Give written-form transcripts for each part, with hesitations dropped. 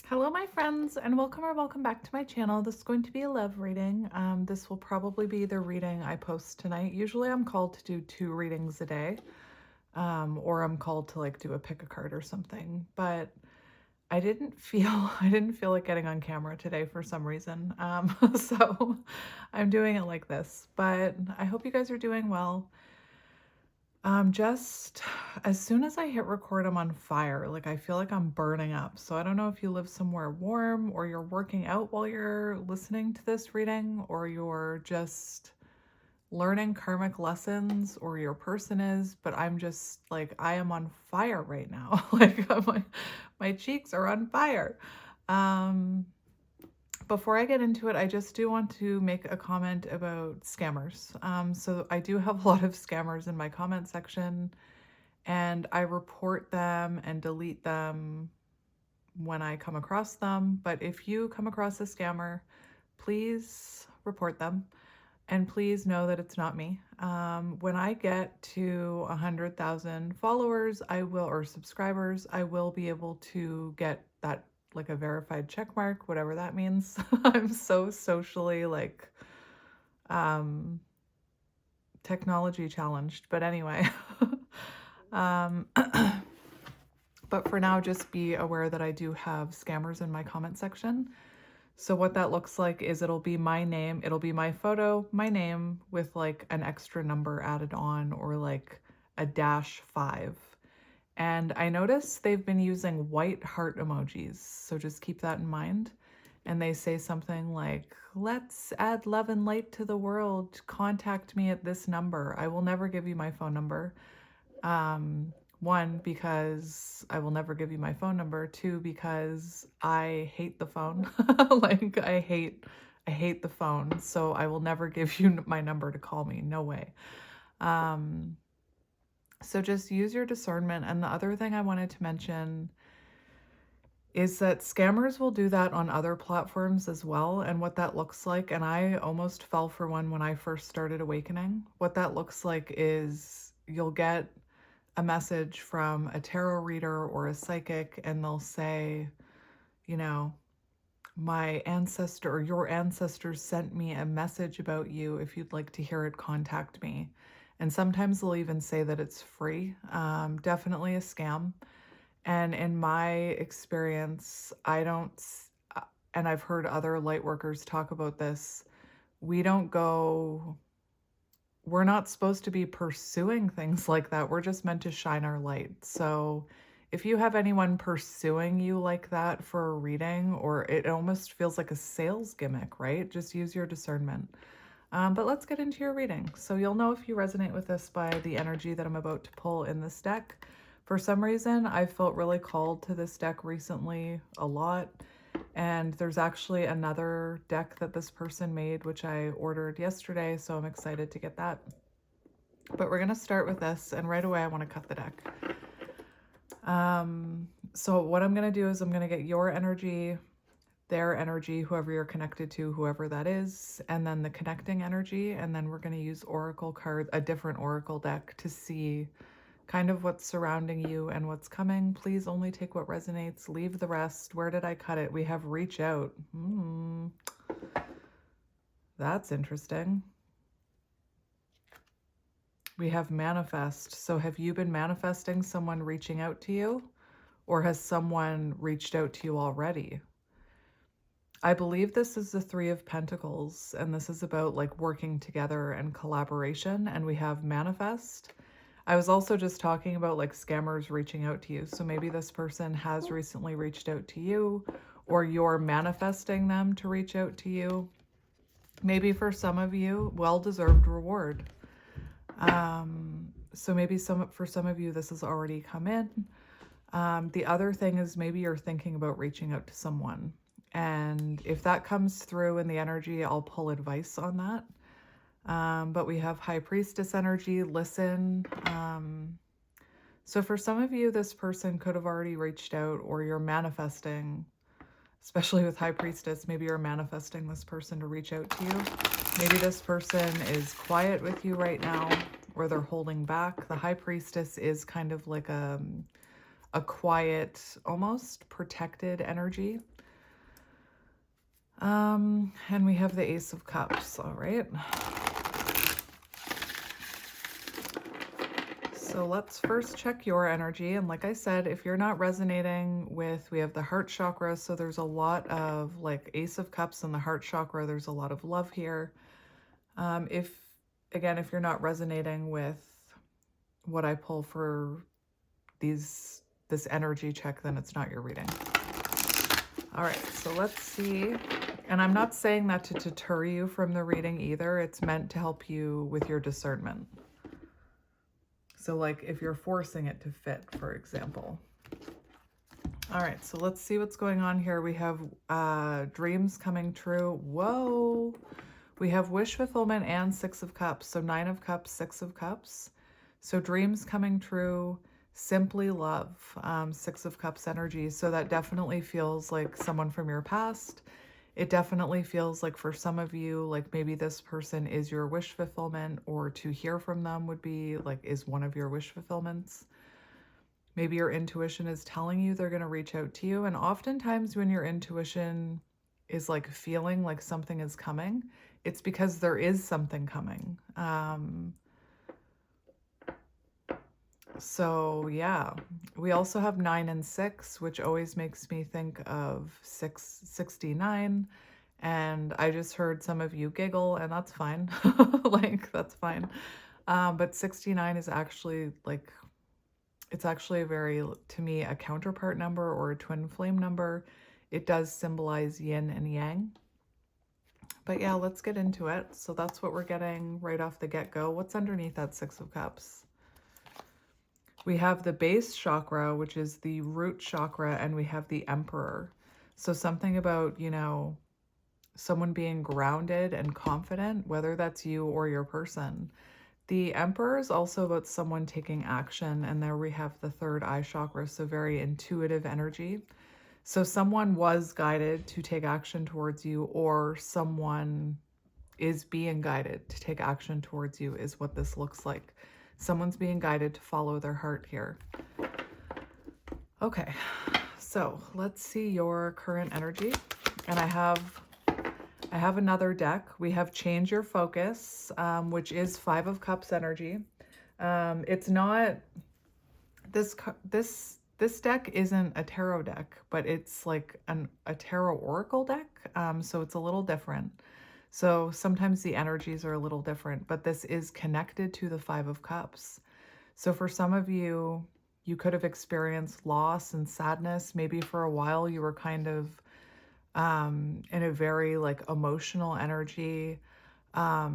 Hello, my friends, and welcome or welcome back to my channel. This is going to be a love reading. This will probably be the reading I post tonight. Usually I'm called to do 2 readings a day, or I'm called to like do a pick a card or something, but I didn't feel like getting on camera today for some reason. So I'm doing it like this, but I hope you guys are doing well. Just as soon as I hit record, I'm on fire. Like I feel like I'm burning up. So I don't know if you live somewhere warm or you're working out while you're listening to this reading, or you're just learning karmic lessons, or your person is, but I'm just like, I am on fire right now. Like my cheeks are on fire. Um, Before I get into it, I just do want to make a comment about scammers. So I do have a lot of scammers in my comment section, and I report them and delete them when I come across them. But if you come across a scammer, please report them, and please know that it's not me. When I get to 100,000 followers, or subscribers, I will be able to get that, like a verified check mark, whatever that means. I'm so socially like um technology challenged, but anyway. um but for now, just be aware that I do have scammers in my comment section. So what that looks like is it'll be my name, it'll be my photo, my name with like an extra number added on, or like a -5. And I notice they've been using white heart emojis, so just keep that in mind. And they say something like, let's add love and light to the world. Contact me at this number. I will never give you my phone number. One, because I will never give you my phone number. Two, because I hate the phone. Like I hate the phone. So I will never give you my number to call me. No way. So just use your discernment. And the other thing I wanted to mention is that scammers will do that on other platforms as well. And what that looks like, and I almost fell for one when I first started awakening. What that looks like is you'll get a message from a tarot reader or a psychic, and they'll say, you know, my ancestor or your ancestors sent me a message about you. If you'd like to hear it, contact me. And sometimes they'll even say that it's free. Definitely a scam. And in my experience, I don't, and I've heard other light workers talk about this, we don't go, we're not supposed to be pursuing things like that. We're just meant to shine our light. So if you have anyone pursuing you like that for a reading, or it almost feels like a sales gimmick, right? Just use your discernment. But let's get into your reading. So you'll know if you resonate with this by the energy that I'm about to pull in this deck. For some reason, I felt really called to this deck recently a lot. And there's actually another deck that this person made, which I ordered yesterday, so I'm excited to get that. But we're going to start with this, and right away I want to cut the deck. So what I'm going to do is I'm going to get your energy, their energy, whoever you're connected to, whoever that is, and then the connecting energy, and then we're going to use oracle card, a different oracle deck, to see kind of what's surrounding you and what's coming. Please only take what resonates, leave the rest. Where did I cut it? We have reach out. That's interesting. We have manifest. So have you been manifesting someone reaching out to you, or has someone reached out to you already? I believe this is the 3 of Pentacles, and this is about like working together and collaboration, and we have manifest. I was also just talking about like scammers reaching out to you. So maybe this person has recently reached out to you, or you're manifesting them to reach out to you. Maybe for some of you, well-deserved reward. So maybe for some of you, this has already come in. The other thing is maybe you're thinking about reaching out to someone. And if that comes through in the energy, I'll pull advice on that. But we have High Priestess energy, listen. So for some of you, this person could have already reached out, or you're manifesting, especially with High Priestess, maybe you're manifesting this person to reach out to you. Maybe this person is quiet with you right now, or they're holding back. The High Priestess is kind of like a a quiet, almost protected energy. And we have the Ace of Cups, all right. So let's first check your energy. And like I said, if you're not resonating with, we have the heart chakra. So there's a lot of like Ace of Cups in the heart chakra. There's a lot of love here. If you're not resonating with what I pull for this energy check, then it's not your reading. All right, so let's see. And I'm not saying that to deter you from the reading either. It's meant to help you with your discernment. So like if you're forcing it to fit, for example. All right, so let's see what's going on here. We have dreams coming true. Whoa. We have wish fulfillment and Six of Cups. So 9 of Cups, 6 of Cups. So dreams coming true, simply love, 6 of Cups energy. So that definitely feels like someone from your past. It definitely feels like for some of you, like maybe this person is your wish fulfillment, or to hear from them would be like, is one of your wish fulfillments. Maybe your intuition is telling you they're going to reach out to you. And oftentimes when your intuition is like feeling like something is coming, it's because there is something coming. So yeah, we also have 9 and 6, which always makes me think of 69. And I just heard some of you giggle, and that's fine. Like, that's fine. But 69 is actually like, it's actually a very, to me, a counterpart number or a twin flame number. It does symbolize yin and yang. But yeah, let's get into it. So that's what we're getting right off the get-go. What's underneath that 6 of Cups? We have the base chakra, which is the root chakra, and we have the Emperor. So something about, you know, someone being grounded and confident, whether that's you or your person. The Emperor is also about someone taking action, and there we have the third eye chakra, so very intuitive energy. So someone was guided to take action towards you, or someone is being guided to take action towards you is what this looks like. Someone's being guided to follow their heart here. Okay, so let's see your current energy. And I have another deck. We have Change Your Focus, which is 5 of Cups energy. It's not, this deck isn't a tarot deck, but it's like a tarot oracle deck. So it's a little different. So sometimes the energies are a little different, but this is connected to the 5 of Cups. So for some of you, you could have experienced loss and sadness. Maybe for a while you were kind of in a very like emotional energy. I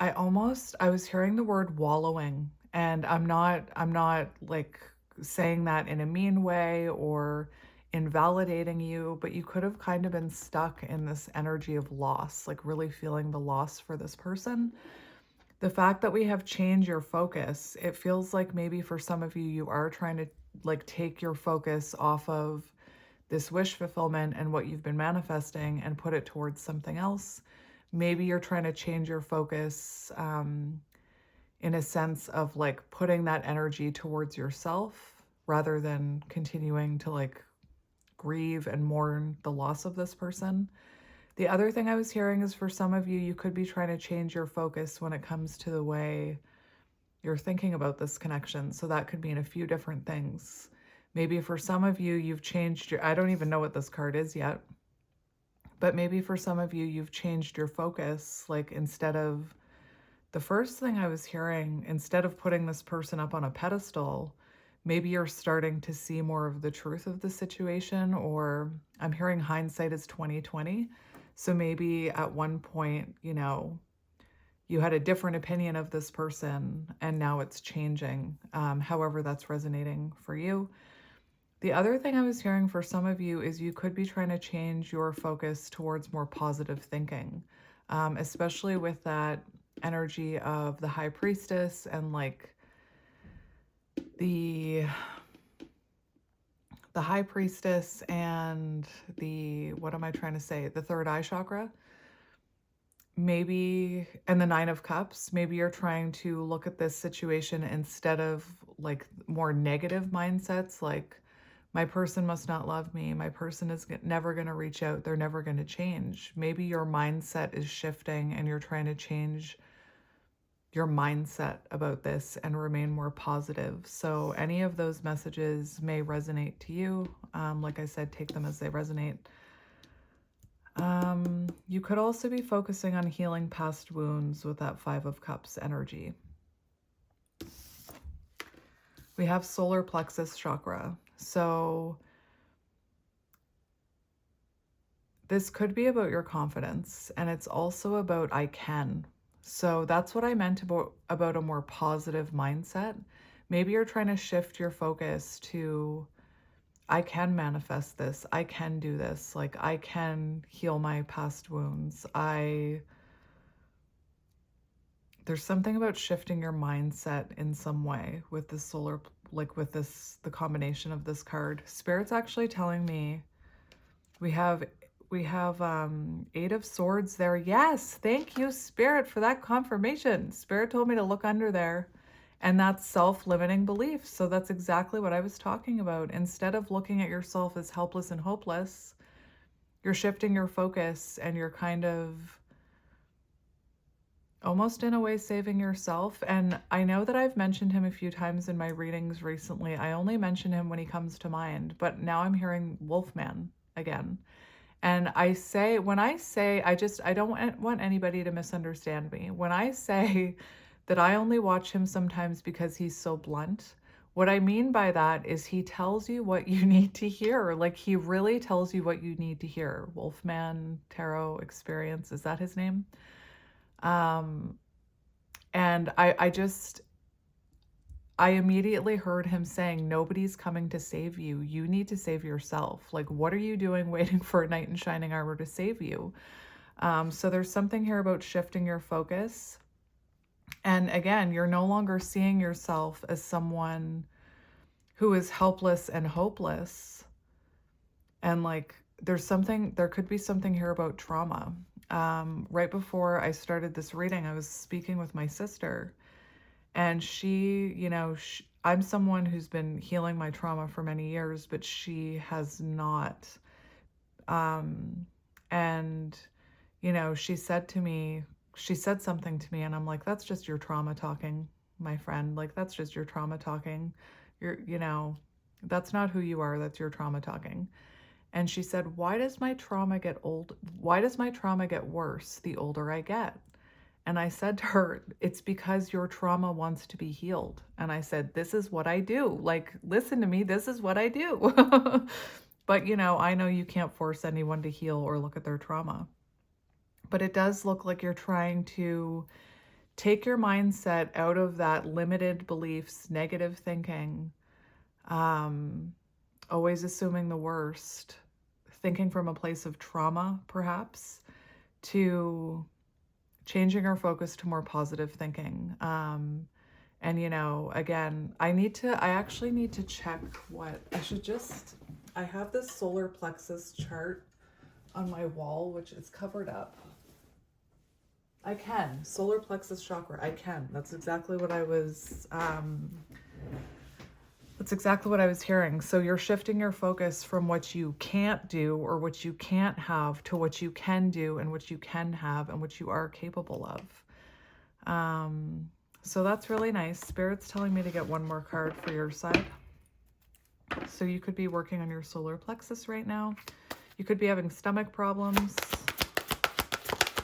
was hearing the word wallowing, and I'm not like saying that in a mean way or invalidating you, but you could have kind of been stuck in this energy of loss, like really feeling the loss for this person. The fact that we have Change Your Focus, it feels like maybe for some of you, you are trying to like take your focus off of this wish fulfillment and what you've been manifesting and put it towards something else. Maybe you're trying to change your focus in a sense of like putting that energy towards yourself rather than continuing to like grieve and mourn the loss of this person. The other thing I was hearing is for some of you, you could be trying to change your focus when it comes to the way you're thinking about this connection. So that could mean a few different things. Maybe for some of you, you've changed your, I don't even know what this card is yet, but maybe for some of you, you've changed your focus. Like instead of, the first thing I was hearing, instead of putting this person up on a pedestal, maybe you're starting to see more of the truth of the situation, or I'm hearing hindsight is 2020. So maybe at one point, you know, you had a different opinion of this person and now it's changing. However, that's resonating for you. The other thing I was hearing for some of you is you could be trying to change your focus towards more positive thinking, especially with that energy of the High Priestess and like the High Priestess and the, what am I trying to say? The third eye chakra. Maybe, and the 9 of Cups, maybe you're trying to look at this situation instead of like more negative mindsets, like, My person must not love me. My person is never going to reach out. They're never going to change. Maybe your mindset is shifting and you're trying to change your mindset about this and remain more positive. So any of those messages may resonate to you. Like I said, take them as they resonate. You could also be focusing on healing past wounds with that Five of Cups energy. We have solar plexus chakra. So this could be about your confidence, and it's also about I can. So that's what I meant about a more positive mindset. Maybe you're trying to shift your focus to I can manifest this. I can do this. Like I can heal my past wounds. There's something about shifting your mindset in some way with the solar, like with this, the combination of this card. Spirit's actually telling me we have Eight of Swords there. Yes, thank you, Spirit, for that confirmation. Spirit told me to look under there, and that's self-limiting beliefs. So that's exactly what I was talking about. Instead of looking at yourself as helpless and hopeless, you're shifting your focus and you're kind of almost in a way saving yourself. And I know that I've mentioned him a few times in my readings recently. I only mention him when he comes to mind, but now I'm hearing Wolfman again. And when I say, I don't want anybody to misunderstand me. When I say that I only watch him sometimes because he's so blunt, what I mean by that is he tells you what you need to hear. Like he really tells you what you need to hear. Wolfman Tarot Experience, is that his name? And I immediately heard him saying, nobody's coming to save you. You need to save yourself. Like, what are you doing waiting for a knight in shining armor to save you? So there's something here about shifting your focus. And again, you're no longer seeing yourself as someone who is helpless and hopeless. And like, there could be something here about trauma. Right before I started this reading, I was speaking with my sister. And I'm someone who's been healing my trauma for many years, but she has not. And, she said something to me, and I'm like, that's just your trauma talking, my friend. Like, that's just your trauma talking. That's not who you are. That's your trauma talking. And she said, why does my trauma get worse the older I get? And I said to her, it's because your trauma wants to be healed. And I said, this is what I do. Like, listen to me, this is what I do. But, I know you can't force anyone to heal or look at their trauma. But it does look like you're trying to take your mindset out of that limited beliefs, negative thinking, always assuming the worst, thinking from a place of trauma, perhaps, to changing our focus to more positive thinking. And, again, I actually need to check I have this solar plexus chart on my wall, which is covered up. Solar plexus chakra, That's exactly what I was hearing. So you're shifting your focus from what you can't do or what you can't have to what you can do and what you can have and what you are capable of. So that's really nice. Spirit's telling me to get one more card for your side. So you could be working on your solar plexus right now. You could be having stomach problems.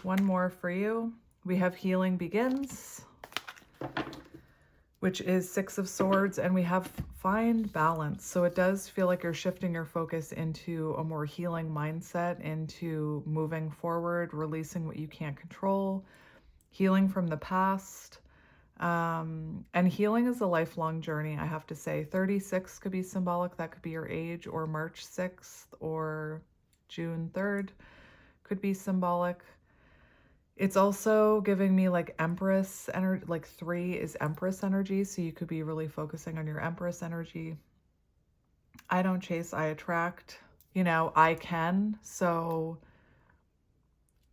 One more for you. We have Healing Begins, which is Six of Swords, and we have Find Balance. So it does feel like you're shifting your focus into a more healing mindset, into moving forward, releasing what you can't control, healing from the past. And healing is a lifelong journey, I have to say. 36 could be symbolic. That could be your age, or March 6th or June 3rd could be symbolic. It's also giving me like Empress energy, like 3 is Empress energy. So you could be really focusing on your Empress energy. I don't chase, I attract, I can. So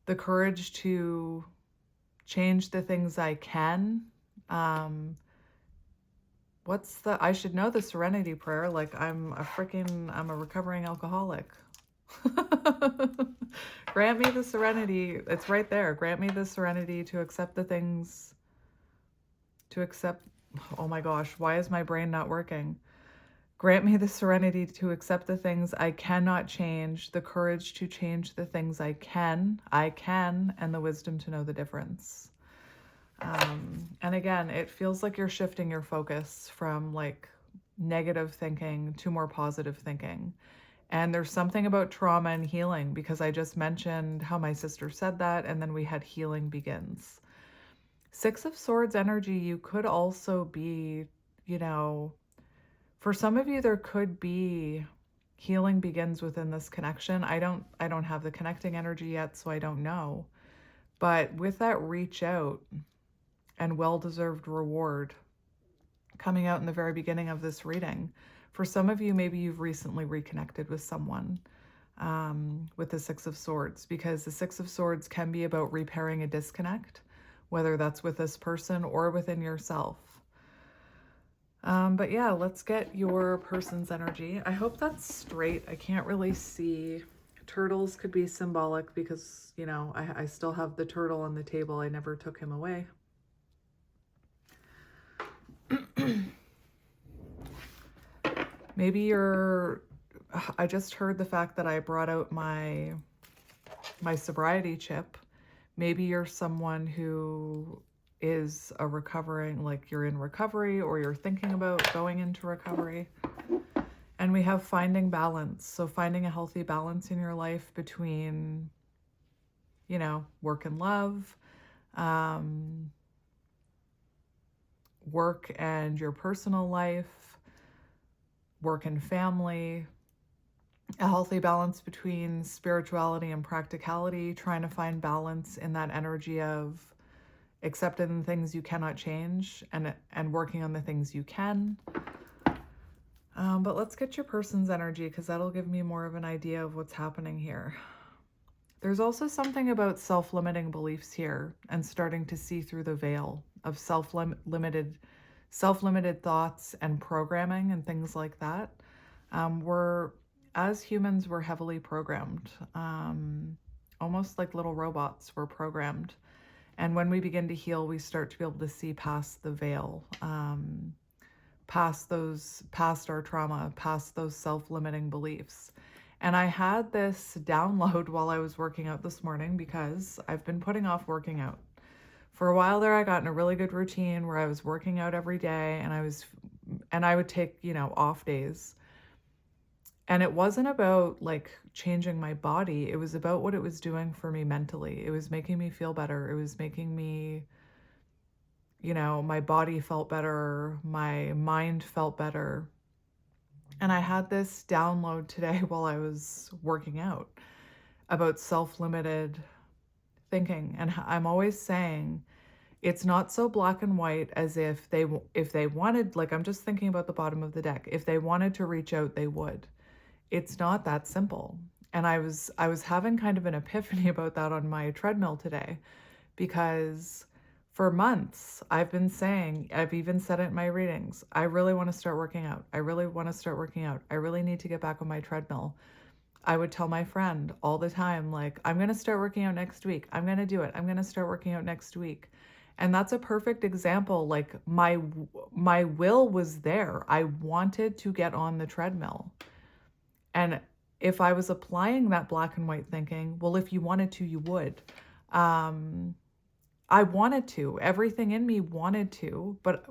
the courage to change the things I can, I should know the serenity prayer. Like I'm a recovering alcoholic. Grant me the serenity. It's right there. Grant me the serenity to accept the things, to accept, oh my gosh, why is my brain not working? Grant me the serenity to accept the things I cannot change, the courage to change the things I can, and the wisdom to know the difference. And again, it feels like you're shifting your focus from like negative thinking to more positive thinking. And there's something about trauma and healing, because I just mentioned how my sister said that, and then we had healing begins. Six of Swords energy, you could also be, you know, for some of you, there could be healing begins within this connection. I don't have the connecting energy yet, so I don't know. But with that reach out and well-deserved reward coming out in the very beginning of this reading, for some of you, maybe you've recently reconnected with someone with the Six of Swords, because the Six of Swords can be about repairing a disconnect, whether that's with this person or within yourself. But yeah, let's get your person's energy. I hope that's straight. I can't really see. Turtles could be symbolic because, you know, I still have the turtle on the table. I never took him away. Maybe I just heard the fact that I brought out my sobriety chip. Maybe you're someone who is a recovering, like you're in recovery or you're thinking about going into recovery. And we have finding balance. So finding a healthy balance in your life between, you know, work and love, work and your personal life, work and family, a healthy balance between spirituality and practicality, trying to find balance in that energy of accepting the things you cannot change and working on the things you can. But let's get your person's energy, because that'll give me more of an idea of what's happening here. There's also something about self-limiting beliefs here and starting to see through the veil of self-limited thoughts and programming and things like that. As humans, we're heavily programmed, almost like little robots. We're programmed. And when we begin to heal, we start to be able to see past the veil, past our trauma, past those self-limiting beliefs. And I had this download while I was working out this morning, because I've been putting off working out. For a while there, I got in a really good routine where I was working out every day, and I would take, you know, off days. And it wasn't about like changing my body. It was about what it was doing for me mentally. It was making me feel better. It was making me, you know, my body felt better. My mind felt better. And I had this download today while I was working out about self-limited thinking. And I'm always saying, it's not so black and white as if they wanted, like, I'm just thinking about the bottom of the deck. If they wanted to reach out, they would. It's not that simple. And I was having kind of an epiphany about that on my treadmill today, because for months I've been saying, I've even said it in my readings, I really want to start working out. I really want to start working out. I really need to get back on my treadmill. I would tell my friend all the time, like, I'm going to start working out next week. I'm going to do it. I'm going to start working out next week. And that's a perfect example. Like my will was there. I wanted to get on the treadmill. And if I was applying that black and white thinking, well, if you wanted to, you would. I wanted to. Everything in me wanted to, but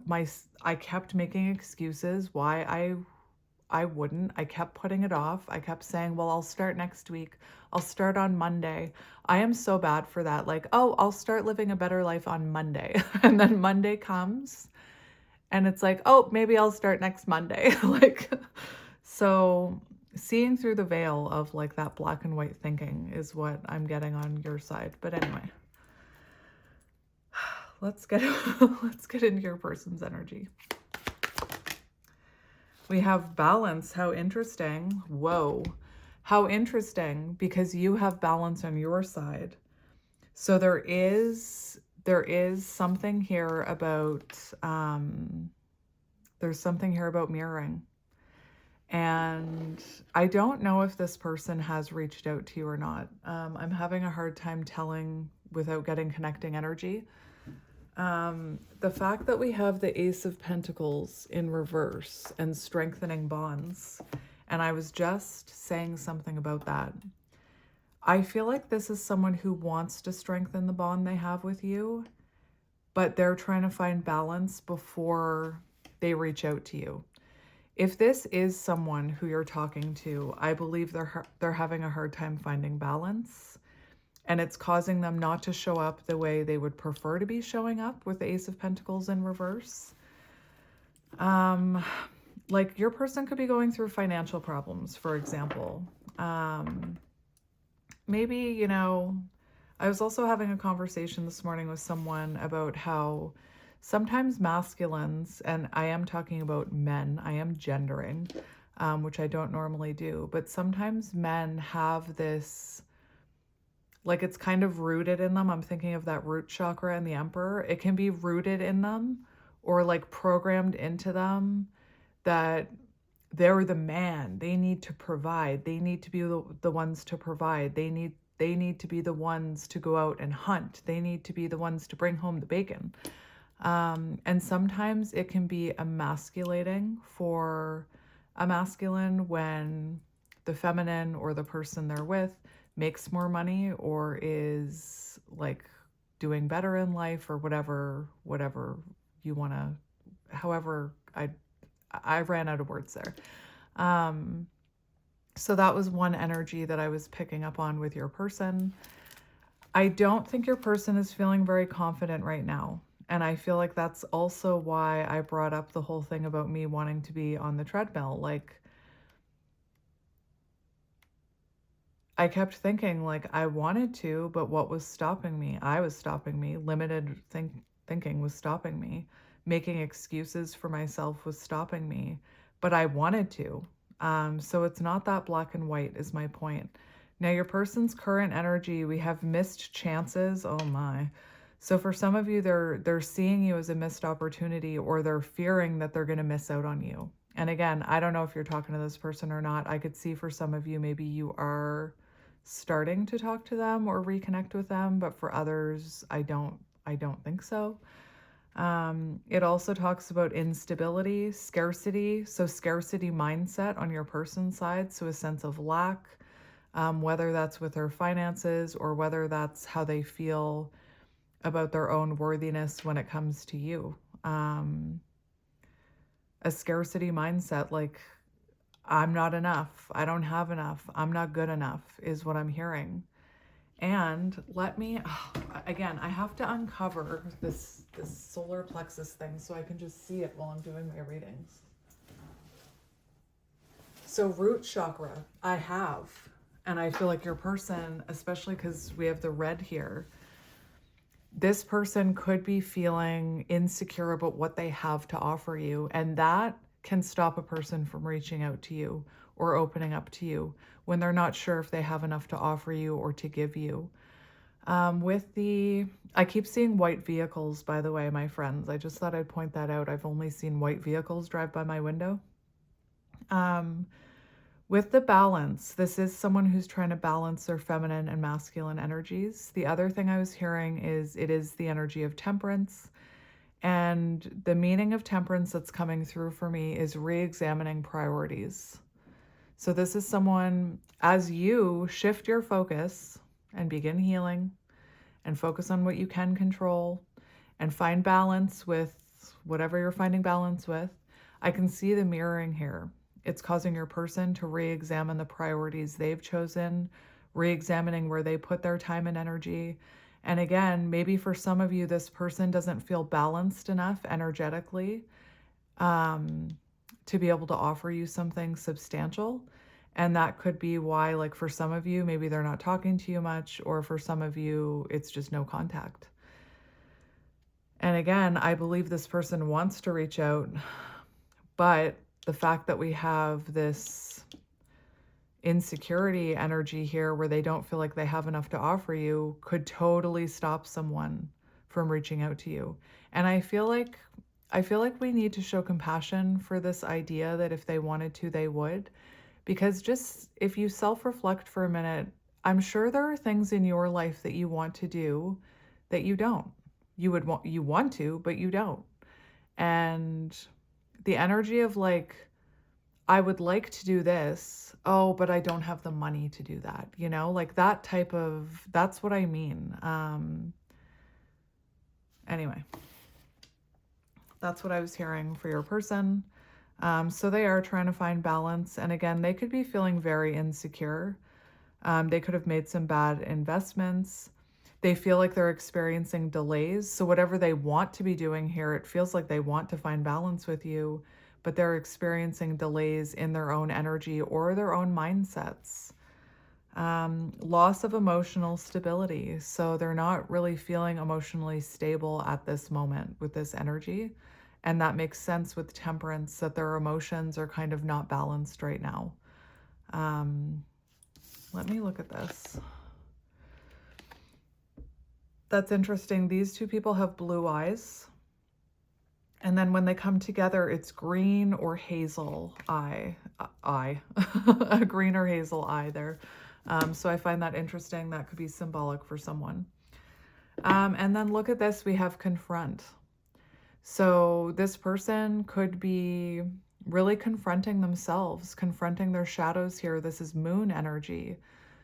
I kept making excuses why I wouldn't. I kept putting it off. I kept saying, well, I'll start next week. I'll start on Monday. I am so bad for that. Like, oh, I'll start living a better life on Monday. And then Monday comes and it's like, oh, maybe I'll start next Monday. Like, so seeing through the veil of like that black and white thinking is what I'm getting on your side. But anyway, let's get into your person's energy. We have balance. How interesting. Whoa. How interesting, because you have balance on your side. So there is something here about There's something here about mirroring. And I don't know if this person has reached out to you or not. I'm having a hard time telling without getting connecting energy. The fact that we have the Ace of Pentacles in reverse and strengthening bonds, and I was just saying something about that. I feel like this is someone who wants to strengthen the bond they have with you, but they're trying to find balance before they reach out to you. If this is someone who you're talking to, I believe they're having a hard time finding balance, and it's causing them not to show up the way they would prefer to be showing up with the Ace of Pentacles in reverse. Like your person could be going through financial problems, for example. Maybe, you know, I was also having a conversation this morning with someone about how sometimes masculines, and I am talking about men, I am gendering, which I don't normally do, but sometimes men have this, like it's kind of rooted in them. I'm thinking of that root chakra and the Emperor. It can be rooted in them or like programmed into them that they're the man. They need to provide. They need to be the ones to provide. They need to be the ones to go out and hunt. They need to be the ones to bring home the bacon. And sometimes it can be emasculating for a masculine when the feminine or the person they're with makes more money or is like doing better in life or whatever you want to, however, I ran out of words there. So that was one energy that I was picking up on with your person. I don't think your person is feeling very confident right now. And I feel like that's also why I brought up the whole thing about me wanting to be on the treadmill. Like, I kept thinking, like, I wanted to, but what was stopping me? I was stopping me. Limited thinking was stopping me. Making excuses for myself was stopping me. But I wanted to. So it's not that black and white is my point. Now, your person's current energy, we have missed chances. Oh my. So for some of you, they're seeing you as a missed opportunity, or they're fearing that they're going to miss out on you. And again, I don't know if you're talking to this person or not. I could see for some of you, maybe you are starting to talk to them or reconnect with them, but for others, I don't think so. It also talks about instability, scarcity. So scarcity mindset on your person's side. So a sense of lack, whether that's with their finances or whether that's how they feel about their own worthiness when it comes to you. A scarcity mindset, like, I'm not enough, I don't have enough, I'm not good enough, is what I'm hearing. And let me, again, I have to uncover this solar plexus thing so I can just see it while I'm doing my readings. So root chakra, I have, and I feel like your person, especially because we have the red here, this person could be feeling insecure about what they have to offer you, and that can stop a person from reaching out to you or opening up to you when they're not sure if they have enough to offer you or to give you. I keep seeing white vehicles, by the way, my friends. I just thought I'd point that out. I've only seen white vehicles drive by my window. With the balance, this is someone who's trying to balance their feminine and masculine energies. The other thing I was hearing is it is the energy of temperance. And the meaning of temperance that's coming through for me is re-examining priorities. So this is someone, as you shift your focus and begin healing and focus on what you can control and find balance with whatever you're finding balance with, I can see the mirroring here. It's causing your person to re-examine the priorities they've chosen, re-examining where they put their time and energy. And again, maybe for some of you, this person doesn't feel balanced enough energetically to be able to offer you something substantial. And that could be why, like for some of you, maybe they're not talking to you much, or for some of you, it's just no contact. And again, I believe this person wants to reach out, but the fact that we have this insecurity energy here where they don't feel like they have enough to offer you could totally stop someone from reaching out to you. And I feel like I feel like we need to show compassion for this idea that if they wanted to, they would. Because just if you self-reflect for a minute, I'm sure there are things in your life that you want to do that you don't. You want to, but you don't. And the energy of like, I would like to do this. Oh, but I don't have the money to do that. Like that type of, that's what I mean. Anyway, that's what I was hearing for your person. So they are trying to find balance. And again, they could be feeling very insecure. They could have made some bad investments. They feel like they're experiencing delays. So whatever they want to be doing here, it feels like they want to find balance with you, but they're experiencing delays in their own energy or their own mindsets. Loss of emotional stability. So they're not really feeling emotionally stable at this moment with this energy. And that makes sense with temperance, that their emotions are kind of not balanced right now. Let me look at this. That's interesting. These two people have blue eyes. And then when they come together, it's green or hazel eye. A green or hazel eye there. So I find that interesting. That could be symbolic for someone. And then look at this. We have confront. So this person could be really confronting themselves, confronting their shadows here. This is moon energy.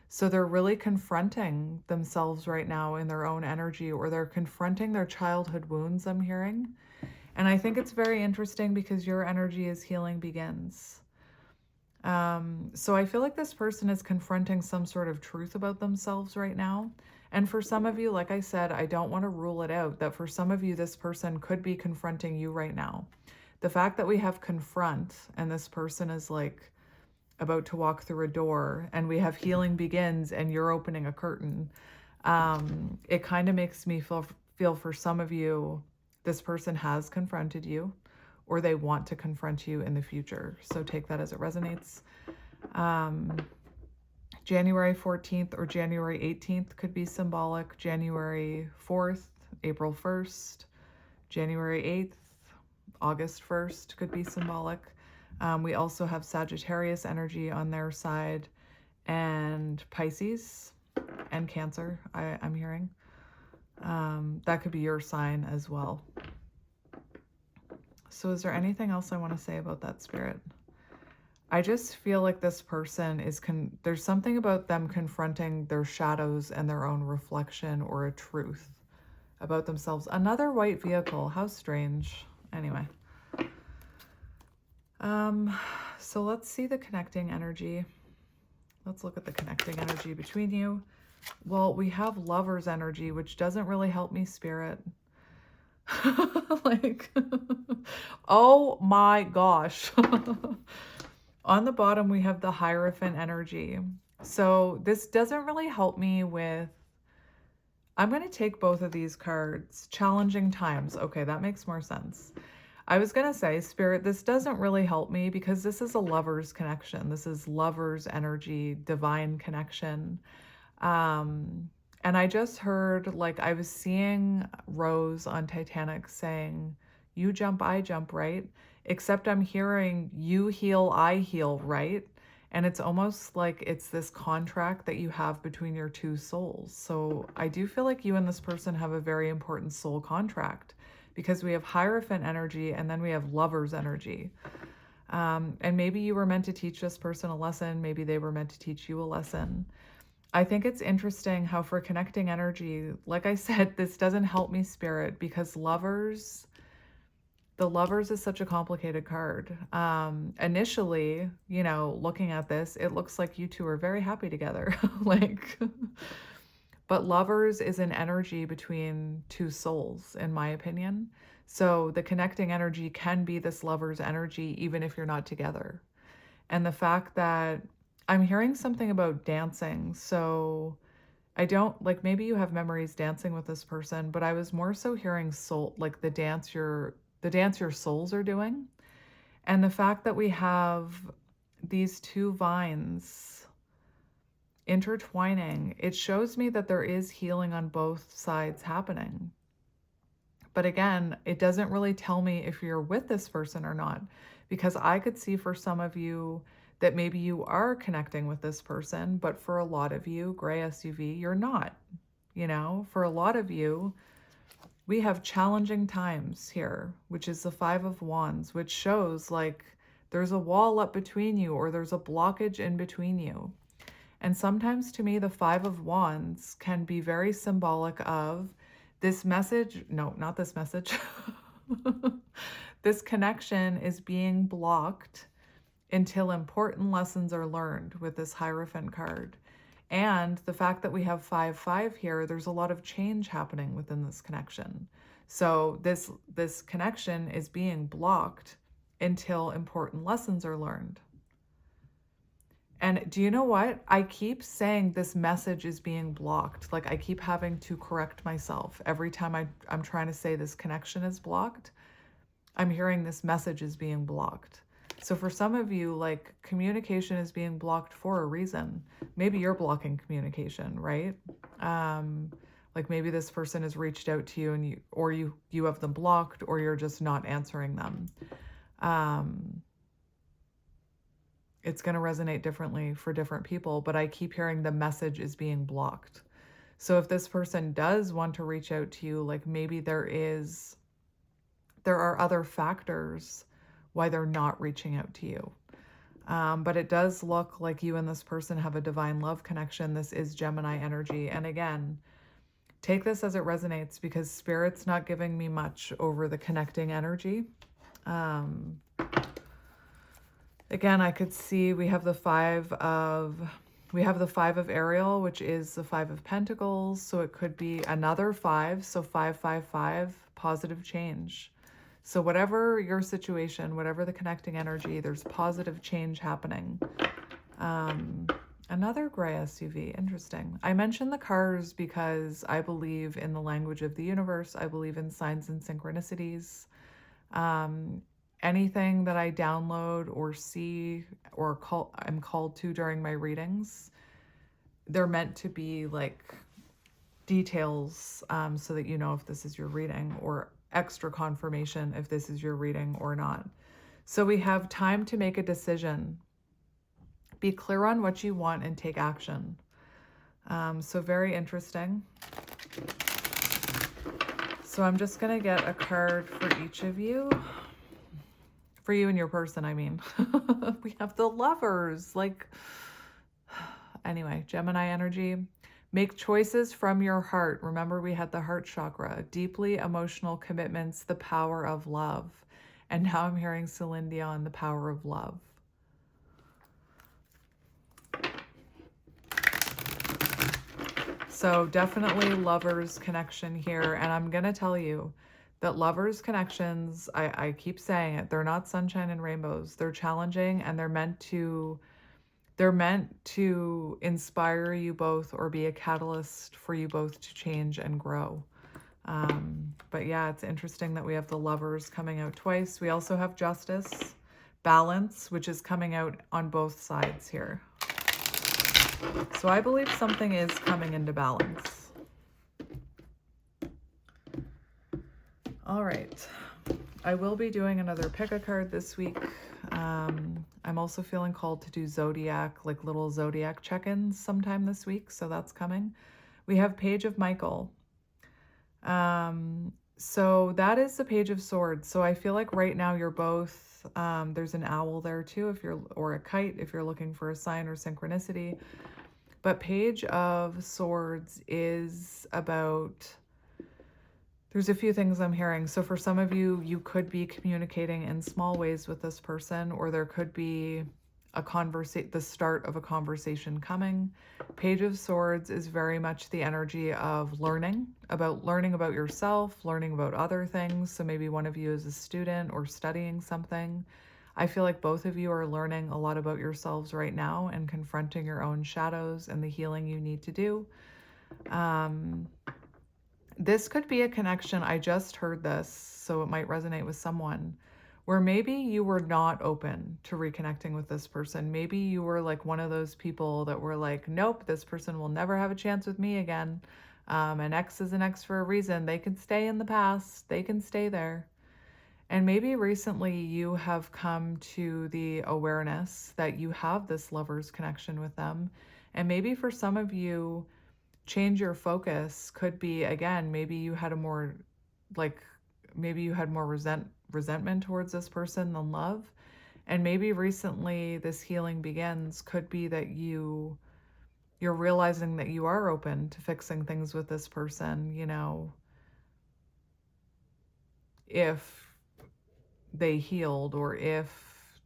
So they're really confronting themselves right now in their own energy, or they're confronting their childhood wounds, I'm hearing. And I think it's very interesting because your energy is healing begins. So I feel like this person is confronting some sort of truth about themselves right now. And for some of you, like I said, I don't want to rule it out that for some of you, this person could be confronting you right now. The fact that we have confront and this person is like about to walk through a door and we have healing begins and you're opening a curtain, it kind of makes me feel for some of you, this person has confronted you or they want to confront you in the future. So take that as it resonates. January 14th or January 18th could be symbolic. January 4th, April 1st, January 8th, August 1st could be symbolic. We also have Sagittarius energy on their side and Pisces and Cancer, I'm hearing. That could be your sign as well. So is there anything else I want to say about that, Spirit? I just feel like this person is, there's something about them confronting their shadows and their own reflection or a truth about themselves. Another white vehicle, how strange. Anyway. So let's see the connecting energy. Let's look at the connecting energy between you. Well, we have Lover's energy, which doesn't really help me, Spirit. Like, oh my gosh. On the bottom, we have the Hierophant energy. So this doesn't really help me with, I'm going to take both of these cards. Challenging times. Okay, that makes more sense. I was going to say, Spirit, this doesn't really help me because this is a lover's connection. This is lover's energy, divine connection. And I just heard, like, I was seeing Rose on Titanic saying, you jump, I jump, right? Except I'm hearing you heal, I heal, right? And it's almost like it's this contract that you have between your two souls. So I do feel like you and this person have a very important soul contract because we have Hierophant energy and then we have Lover's energy. And maybe you were meant to teach this person a lesson. Maybe they were meant to teach you a lesson. I think it's interesting how for connecting energy, like I said, this doesn't help me, Spirit, because the Lovers is such a complicated card. Initially, looking at this, it looks like you two are very happy together. But Lovers is an energy between two souls, in my opinion. So the connecting energy can be this Lover's energy, even if you're not together. And the fact that I'm hearing something about dancing. So I don't, like, maybe you have memories dancing with this person, but I was more so hearing soul, like the dance your souls are doing. And the fact that we have these two vines intertwining, it shows me that there is healing on both sides happening. But again, it doesn't really tell me if you're with this person or not, because I could see for some of you that maybe you are connecting with this person, but for a lot of you, gray SUV, you're not. You know, for a lot of you, we have challenging times here, which is the Five of Wands, which shows like there's a wall up between you or there's a blockage in between you. And sometimes to me, the Five of Wands can be very symbolic of this message. No, not this message. This connection is being blocked until important lessons are learned with this Hierophant card. And the fact that we have 5-5 here, there's a lot of change happening within this connection. So this connection is being blocked until important lessons are learned. And do you know what? I keep saying this message is being blocked. Like I keep having to correct myself. Every time I'm trying to say this connection is blocked, I'm hearing this message is being blocked. So for some of you, like communication is being blocked for a reason. Maybe you're blocking communication, right? Like maybe this person has reached out to you and you have them blocked, or you're just not answering them. It's going to resonate differently for different people, but I keep hearing the message is being blocked. So if this person does want to reach out to you, like maybe there are other factors why they're not reaching out to you. But it does look like you and this person have a divine love connection. This is Gemini energy. And again, take this as it resonates, because Spirit's not giving me much over the connecting energy. Again, I could see we have the five of Ariel, which is the Five of Pentacles. So it could be another 5. So 555, positive change. So whatever your situation, whatever the connecting energy, there's positive change happening. Another gray SUV, interesting. I mentioned the cars because I believe in the language of the universe. I believe in signs and synchronicities. Anything that I download or see or I'm called to during my readings, they're meant to be like details so that you know if this is your reading, or extra confirmation if this is your reading or not. So we have time to make a decision. Be clear on what you want and take action. So very interesting. So I'm just going to get a card for each of you. For you and your person, I mean. We have the Lovers. Like, anyway, Gemini energy. Make choices from your heart. Remember, we had the heart chakra. Deeply emotional commitments, the power of love. And now I'm hearing Celine Dion, the power of love. So definitely Lovers connection here. And I'm going to tell you that Lovers connections, I keep saying it, they're not sunshine and rainbows. They're challenging, and they're meant to inspire you both, or be a catalyst for you both to change and grow. But yeah, it's interesting that we have the Lovers coming out twice. We also have Justice, Balance, which is coming out on both sides here. So I believe something is coming into balance. All right. I will be doing another pick a card this week. I'm also feeling called to do zodiac, like little zodiac check-ins sometime this week. So that's coming. We have Page of Michael. So that is the Page of Swords. So I feel like right now you're both, there's an owl there too, or a kite, if you're looking for a sign or synchronicity. But Page of Swords is about, there's a few things I'm hearing. So for some of you, you could be communicating in small ways with this person, or there could be the start of a conversation coming. Page of Swords is very much the energy of learning about yourself, learning about other things. So maybe one of you is a student or studying something. I feel like both of you are learning a lot about yourselves right now and confronting your own shadows and the healing you need to do. This could be a connection. I just heard this, so it might resonate with someone, where maybe you were not open to reconnecting with this person. Maybe you were like one of those people that were like, nope, this person will never have a chance with me again. An ex is an ex for a reason. They can stay in the past. They can stay there. And maybe recently you have come to the awareness that you have this lover's connection with them. And maybe for some of you, change your focus could be, again, maybe you had a more, like, maybe you had more resentment towards this person than love. And maybe recently this healing begins could be that you're realizing that you are open to fixing things with this person, you know, if they healed or if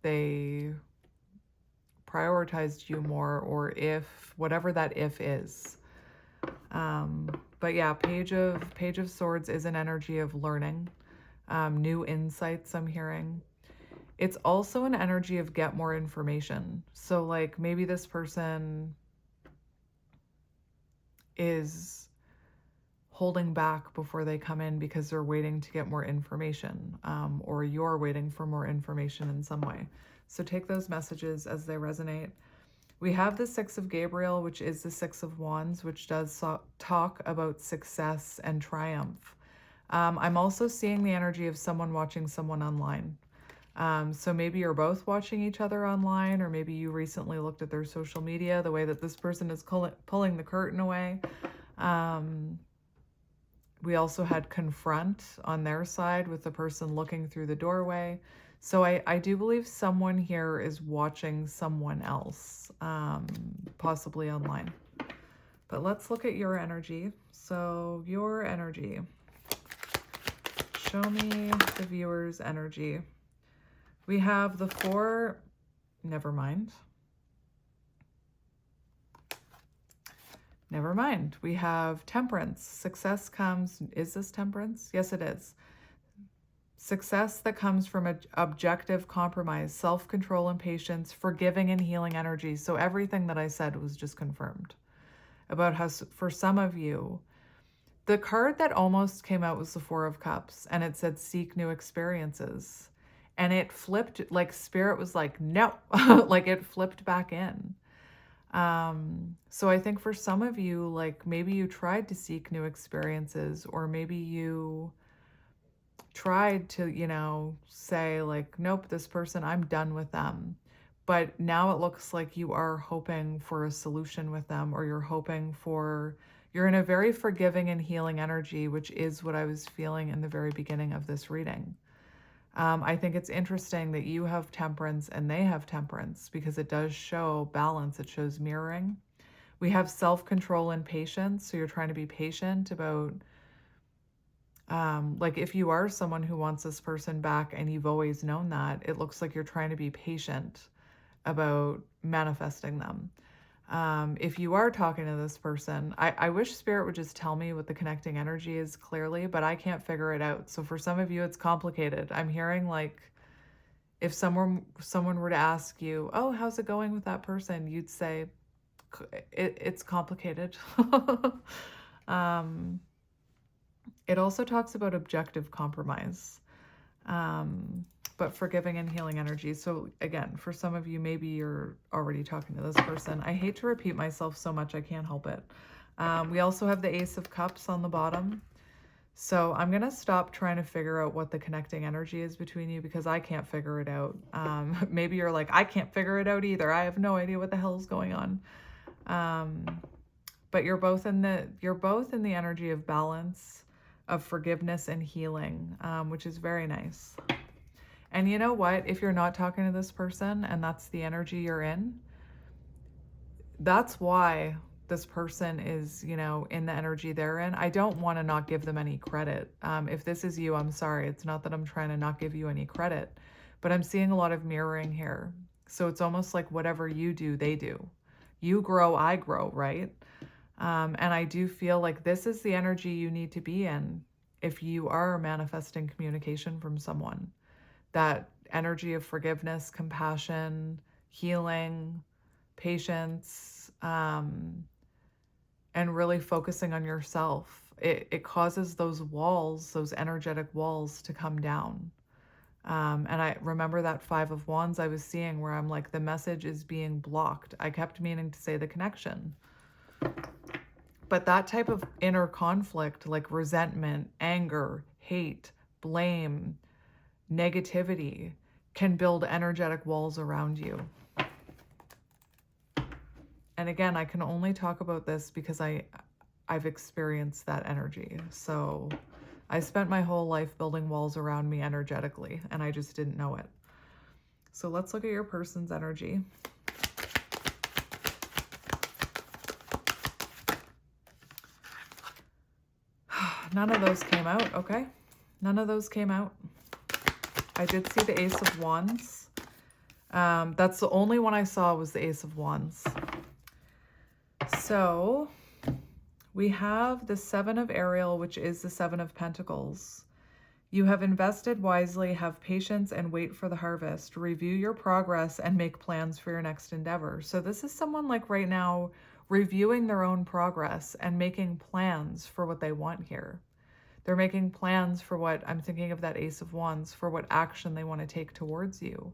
they prioritized you more, or if whatever that if is. But yeah, Page of Swords is an energy of learning, new insights I'm hearing. It's also an energy of get more information. So like maybe this person is holding back before they come in because they're waiting to get more information, or you're waiting for more information in some way. So take those messages as they resonate. We have the Six of Gabriel, which is the Six of Wands, which does talk about success and triumph. I'm also seeing the energy of someone watching someone online. So maybe you're both watching each other online, or maybe you recently looked at their social media, the way that this person is pulling the curtain away. We also had confront on their side with the person looking through the doorway. So I do believe someone here is watching someone else, possibly online. But let's look at your energy. So your energy. Show me the viewer's energy. We have the four, never mind. Never mind. We have Temperance. Success comes, is this Temperance? Yes, it is. Success that comes from objective compromise, self-control and patience, forgiving and healing energy. So everything that I said was just confirmed about how, for some of you, the card that almost came out was the Four of Cups, and it said seek new experiences. And it flipped, like Spirit was like, no, like it flipped back in. So I think for some of you, like maybe you tried to seek new experiences, or maybe you tried to, you know, say like, nope, this person, I'm done with them. But now it looks like you are hoping for a solution with them, or you're in a very forgiving and healing energy, which is what I was feeling in the very beginning of this reading. I think it's interesting that you have Temperance and they have Temperance, because it does show balance. It shows mirroring. We have self-control and patience. So you're trying to be patient about, like if you are someone who wants this person back and you've always known that, it looks like you're trying to be patient about manifesting them. If you are talking to this person, I wish Spirit would just tell me what the connecting energy is clearly, but I can't figure it out. So for some of you, it's complicated. I'm hearing like if someone were to ask you, oh, how's it going with that person? You'd say, it's complicated. It also talks about objective compromise. But forgiving and healing energy. So again, for some of you, maybe you're already talking to this person. I hate to repeat myself so much, I can't help it. We also have the Ace of Cups on the bottom. So I'm going to stop trying to figure out what the connecting energy is between you, because I can't figure it out. Maybe you're like, I can't figure it out either. I have no idea what the hell is going on. But you're both in the energy of balance, of forgiveness and healing, which is very nice. And you know what? If you're not talking to this person and that's the energy you're in, that's why this person is, you know, in the energy they're in. I don't want to not give them any credit. If this is you, I'm sorry. It's not that I'm trying to not give you any credit, but I'm seeing a lot of mirroring here. So it's almost like whatever you do, they do. You grow, I grow, right? And I do feel like this is the energy you need to be in if you are manifesting communication from someone. That energy of forgiveness, compassion, healing, patience, and really focusing on yourself. It causes those walls, those energetic walls to come down. And I remember that Five of Wands I was seeing where I'm like, the message is being blocked. I kept meaning to say the connection. But that type of inner conflict, like resentment, anger, hate, blame, negativity, can build energetic walls around you. And again, I can only talk about this because I've experienced that energy. So I spent my whole life building walls around me energetically, and I just didn't know it. So let's look at your person's energy. None of those came out, okay? None of those came out. I did see the Ace of Wands. That's the only one I saw was the Ace of Wands. So we have the Seven of Ariel, which is the Seven of Pentacles. You have invested wisely, have patience, and wait for the harvest. Review your progress and make plans for your next endeavor. So this is someone like right now reviewing their own progress and making plans for what they want here. They're making plans for what, I'm thinking of that Ace of Wands, for what action they want to take towards you.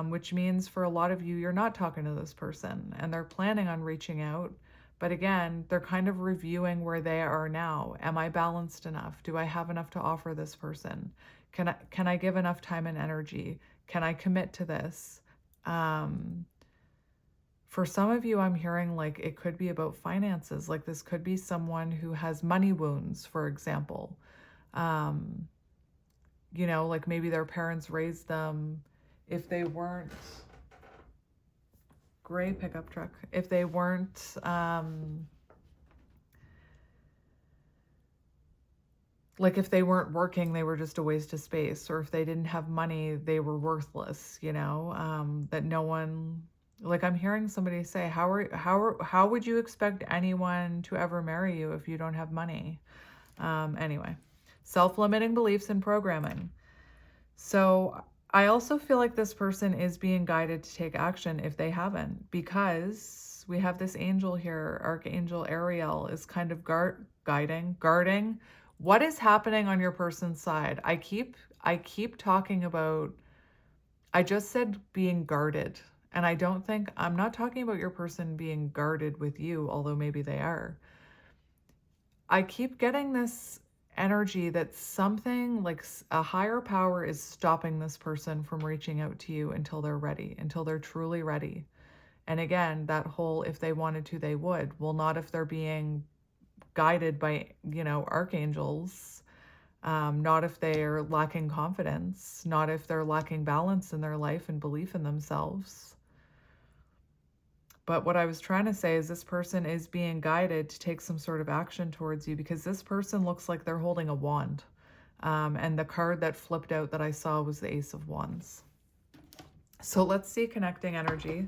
Which means for a lot of you, you're not talking to this person and they're planning on reaching out. But again, they're kind of reviewing where they are now. Am I balanced enough? Do I have enough to offer this person? Can I give enough time and energy? Can I commit to this? For some of you, I'm hearing like it could be about finances. Like this could be someone who has money wounds, for example. You know, like maybe their parents raised them, if they weren't, gray pickup truck, if they weren't, like if they weren't working, they were just a waste of space, or if they didn't have money, they were worthless, you know, that no one, like I'm hearing somebody say, how would you expect anyone to ever marry you if you don't have money? Anyway, self-limiting beliefs and programming. So I also feel like this person is being guided to take action if they haven't, because we have this angel here, Archangel Ariel, is kind of guarding. What is happening on your person's side? I keep talking about, I just said being guarded, and I'm not talking about your person being guarded with you, although maybe they are. I keep getting this energy that something like a higher power is stopping this person from reaching out to you until they're ready, until they're truly ready. And again, that whole, if they wanted to, they would. Well, not if they're being guided by, you know, archangels, not if they're lacking confidence, not if they're lacking balance in their life and belief in themselves. But what I was trying to say is this person is being guided to take some sort of action towards you, because this person looks like they're holding a wand. And the card that flipped out that I saw was the Ace of Wands. So let's see connecting energy.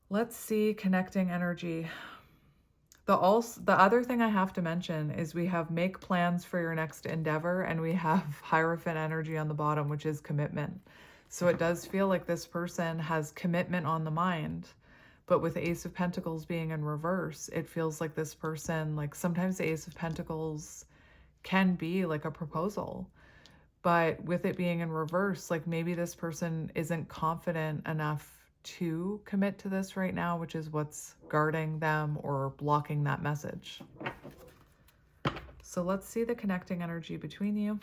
Let's see connecting energy. The other thing I have to mention is we have make plans for your next endeavor, and we have Hierophant energy on the bottom, which is commitment. So it does feel like this person has commitment on the mind, but with the Ace of Pentacles being in reverse, it feels like this person, like sometimes the Ace of Pentacles can be like a proposal, but with it being in reverse, like maybe this person isn't confident enough to commit to this right now, which is what's guarding them or blocking that message. So let's see the connecting energy between you.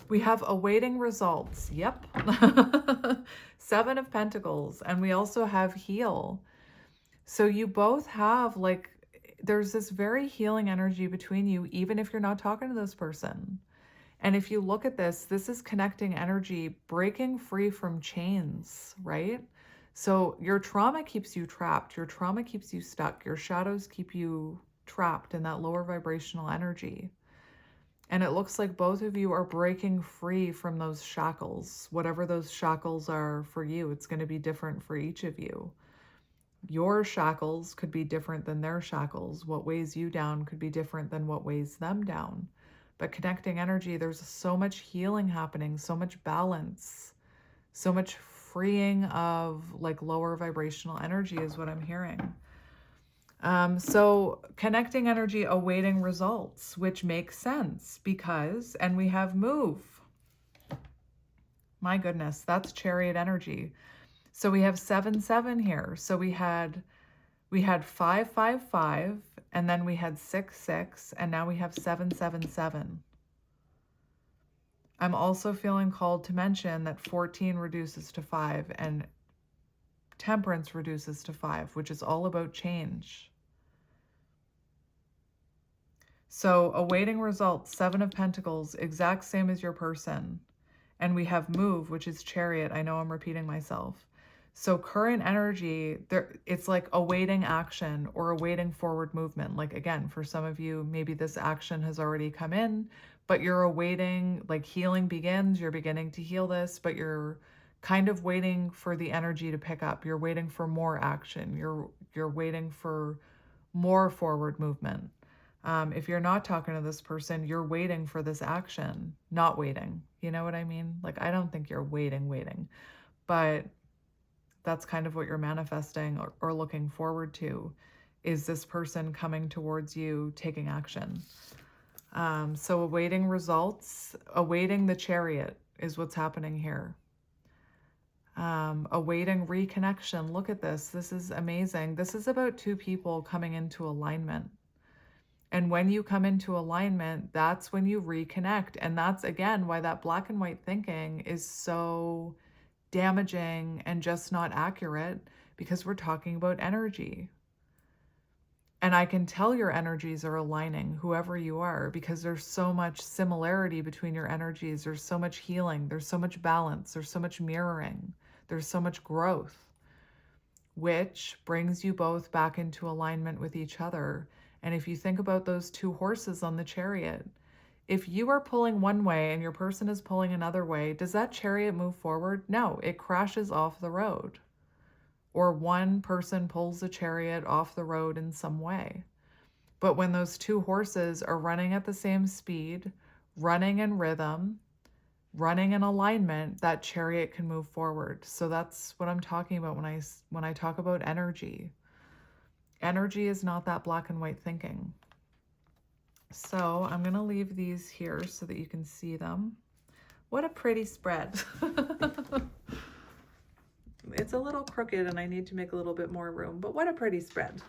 We have awaiting results. Yep. Seven of Pentacles. And we also have heal. So you both have like, there's this very healing energy between you, even if you're not talking to this person. And if you look at this, this is connecting energy, breaking free from chains, right? So your trauma keeps you trapped. Your trauma keeps you stuck. Your shadows keep you trapped in that lower vibrational energy. And it looks like both of you are breaking free from those shackles. Whatever those shackles are for you, it's going to be different for each of you. Your shackles could be different than their shackles. What weighs you down could be different than what weighs them down. But connecting energy, there's so much healing happening, so much balance, so much freeing of like lower vibrational energy is what I'm hearing. So connecting energy, awaiting results, which makes sense because, and we have move. My goodness, that's Chariot energy. So we have 7-7 here. So we had 5-5-5, and then we had 6-6, and now we have 7-7-7. I'm also feeling called to mention that 14 reduces to 5 and temperance reduces to 5, which is all about change. So awaiting results, 7 of Pentacles, exact same as your person. And we have move, which is chariot. I know I'm repeating myself. So current energy, it's like awaiting action or awaiting forward movement. Like again, for some of you, maybe this action has already come in, but you're awaiting, like healing begins, you're beginning to heal this, but you're kind of waiting for the energy to pick up. You're waiting for more action. You're waiting for more forward movement. If you're not talking to this person, you're waiting for this action, not waiting. You know what I mean? Like, I don't think you're waiting, but that's kind of what you're manifesting or looking forward to, is this person coming towards you, taking action. So awaiting results, awaiting the chariot is what's happening here. Awaiting reconnection. Look at this. This is amazing. This is about two people coming into alignment. And when you come into alignment, that's when you reconnect. And that's, again, why that black and white thinking is so damaging and just not accurate, because we're talking about energy. And I can tell your energies are aligning, whoever you are, because there's so much similarity between your energies. There's so much healing. There's so much balance. There's so much mirroring. There's so much growth, which brings you both back into alignment with each other. And if you think about those two horses on the chariot, if you are pulling one way and your person is pulling another way, does that chariot move forward? No, it crashes off the road. Or one person pulls the chariot off the road in some way. But when those two horses are running at the same speed, running in rhythm, running in alignment, that chariot can move forward. So that's what I'm talking about when I talk about energy. Energy is not that black and white thinking. So I'm going to leave these here so that you can see them. What a pretty spread. It's a little crooked and I need to make a little bit more room, but what a pretty spread.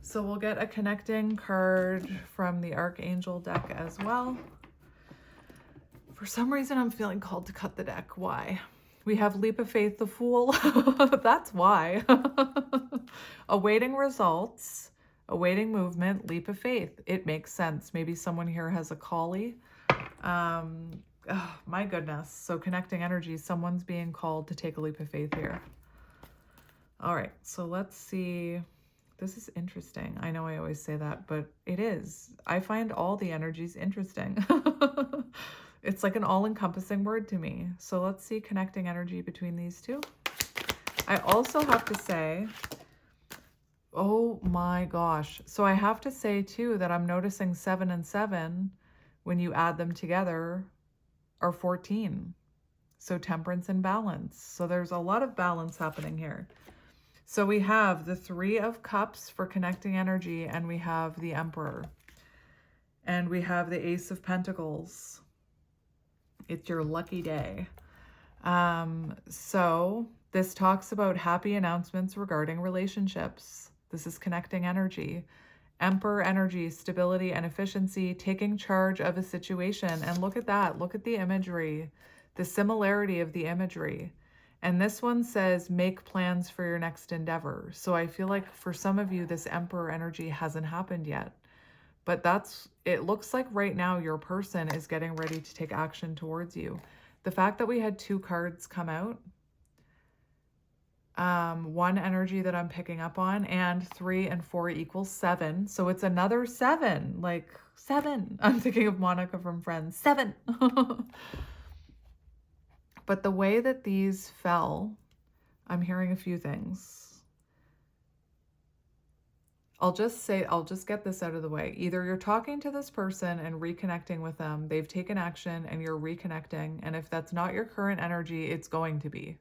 So we'll get a connecting card from the Archangel deck as well. For some reason, I'm feeling called to cut the deck. Why? We have Leap of Faith, the Fool. That's why. Awaiting results, awaiting movement, Leap of Faith. It makes sense. Maybe someone here has a collie. Oh, my goodness. So connecting energy, someone's being called to take a leap of faith here. All right, so let's see. This is interesting. I know I always say that, but it is. I find all the energies interesting. It's like an all-encompassing word to me. So let's see connecting energy between these two. I also have to say, oh my gosh. So I have to say too that I'm noticing 7 and 7, when you add them together, are 14. So temperance and balance. So there's a lot of balance happening here. So we have the 3 of Cups for connecting energy, and we have the Emperor. And we have the Ace of Pentacles. It's your lucky day. So this talks about happy announcements regarding relationships. This is connecting energy. Emperor energy, stability and efficiency, taking charge of a situation. And look at that. Look at the imagery, the similarity of the imagery. And this one says, make plans for your next endeavor. So I feel like for some of you, this Emperor energy hasn't happened yet. But it looks like right now your person is getting ready to take action towards you. The fact that we had 2 cards come out, one energy that I'm picking up on, and 3 and 4 equals 7. So it's another 7, like 7. I'm thinking of Monica from Friends, 7. But the way that these fell, I'm hearing a few things. I'll just get this out of the way. Either you're talking to this person and reconnecting with them, they've taken action and you're reconnecting. And if that's not your current energy, it's going to be.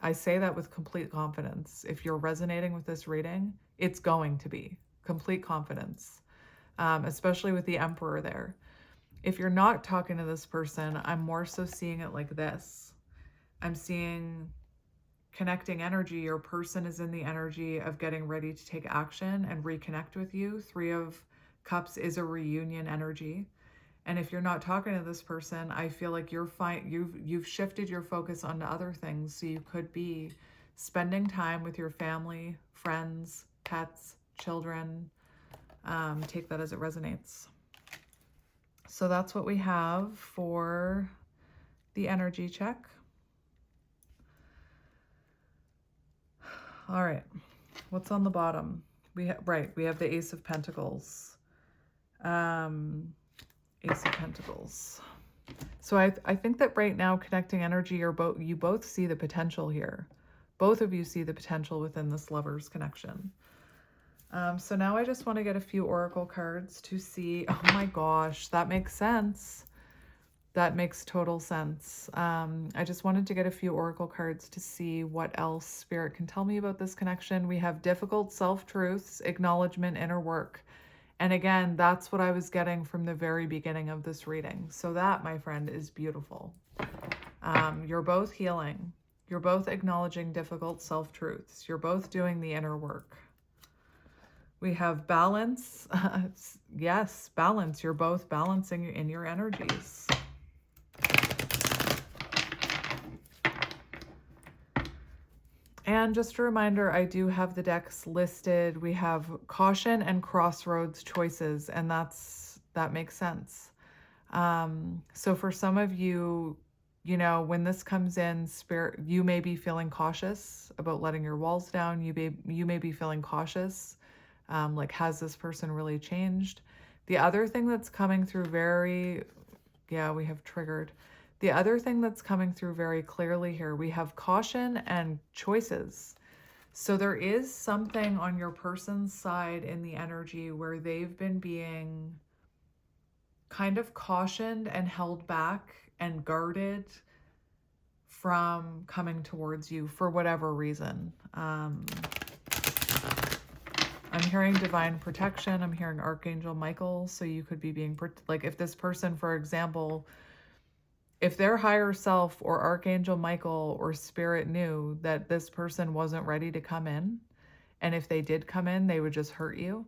I say that with complete confidence. If you're resonating with this reading, it's going to be complete confidence, especially with the Emperor there. If you're not talking to this person, I'm more so seeing it like this. I'm seeing connecting energy. Your person is in the energy of getting ready to take action and reconnect with you. Three of Cups is a reunion energy. And if you're not talking to this person, I feel like you're fine. You've shifted your focus onto other things. So you could be spending time with your family, friends, pets, children. Take that as it resonates. So that's what we have for the energy check. All right. What's on the bottom? We have the Ace of Pentacles. Ace of Pentacles. So I think that right now, connecting energy, you both see the potential here. Both of you see the potential within this lovers connection. So now I just want to get a few oracle cards to see. Oh my gosh, that makes sense. That makes total sense. I just wanted to get a few oracle cards to see what else Spirit can tell me about this connection. We have difficult self-truths, acknowledgement, inner work. And again, that's what I was getting from the very beginning of this reading. So that, my friend, is beautiful. You're both healing. You're both acknowledging difficult self-truths. You're both doing the inner work. We have balance. Yes, balance. You're both balancing in your energies. And just a reminder, I do have the decks listed. We have caution and crossroads choices, and that makes sense. So for some of you, you know, when this comes in, Spirit, you may be feeling cautious about letting your walls down. You may be feeling cautious, like, has this person really changed? The other thing that's coming through we have triggered. The other thing that's coming through very clearly here, we have caution and choices. So there is something on your person's side in the energy where they've been being kind of cautioned and held back and guarded from coming towards you for whatever reason. I'm hearing divine protection. I'm hearing Archangel Michael. So you could be being, like, if this person, for example, if their higher self or Archangel Michael or Spirit knew that this person wasn't ready to come in, and if they did come in, they would just hurt you.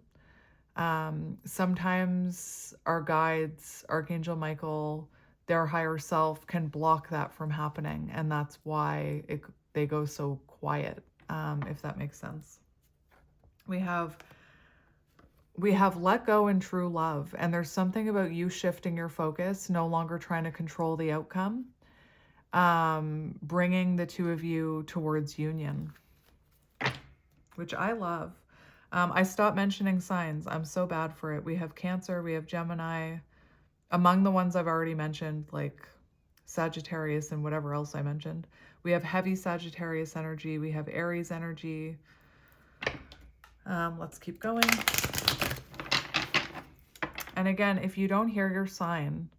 Sometimes our guides, Archangel Michael, their higher self, can block that from happening, and that's why they go so quiet, if that makes sense. We have let go and true love. And there's something about you shifting your focus, no longer trying to control the outcome, bringing the two of you towards union, which I love. I stopped mentioning signs. I'm so bad for it. We have Cancer, we have Gemini. Among the ones I've already mentioned, like Sagittarius and whatever else I mentioned, we have heavy Sagittarius energy. We have Aries energy. Let's keep going. And again, if you don't hear your sign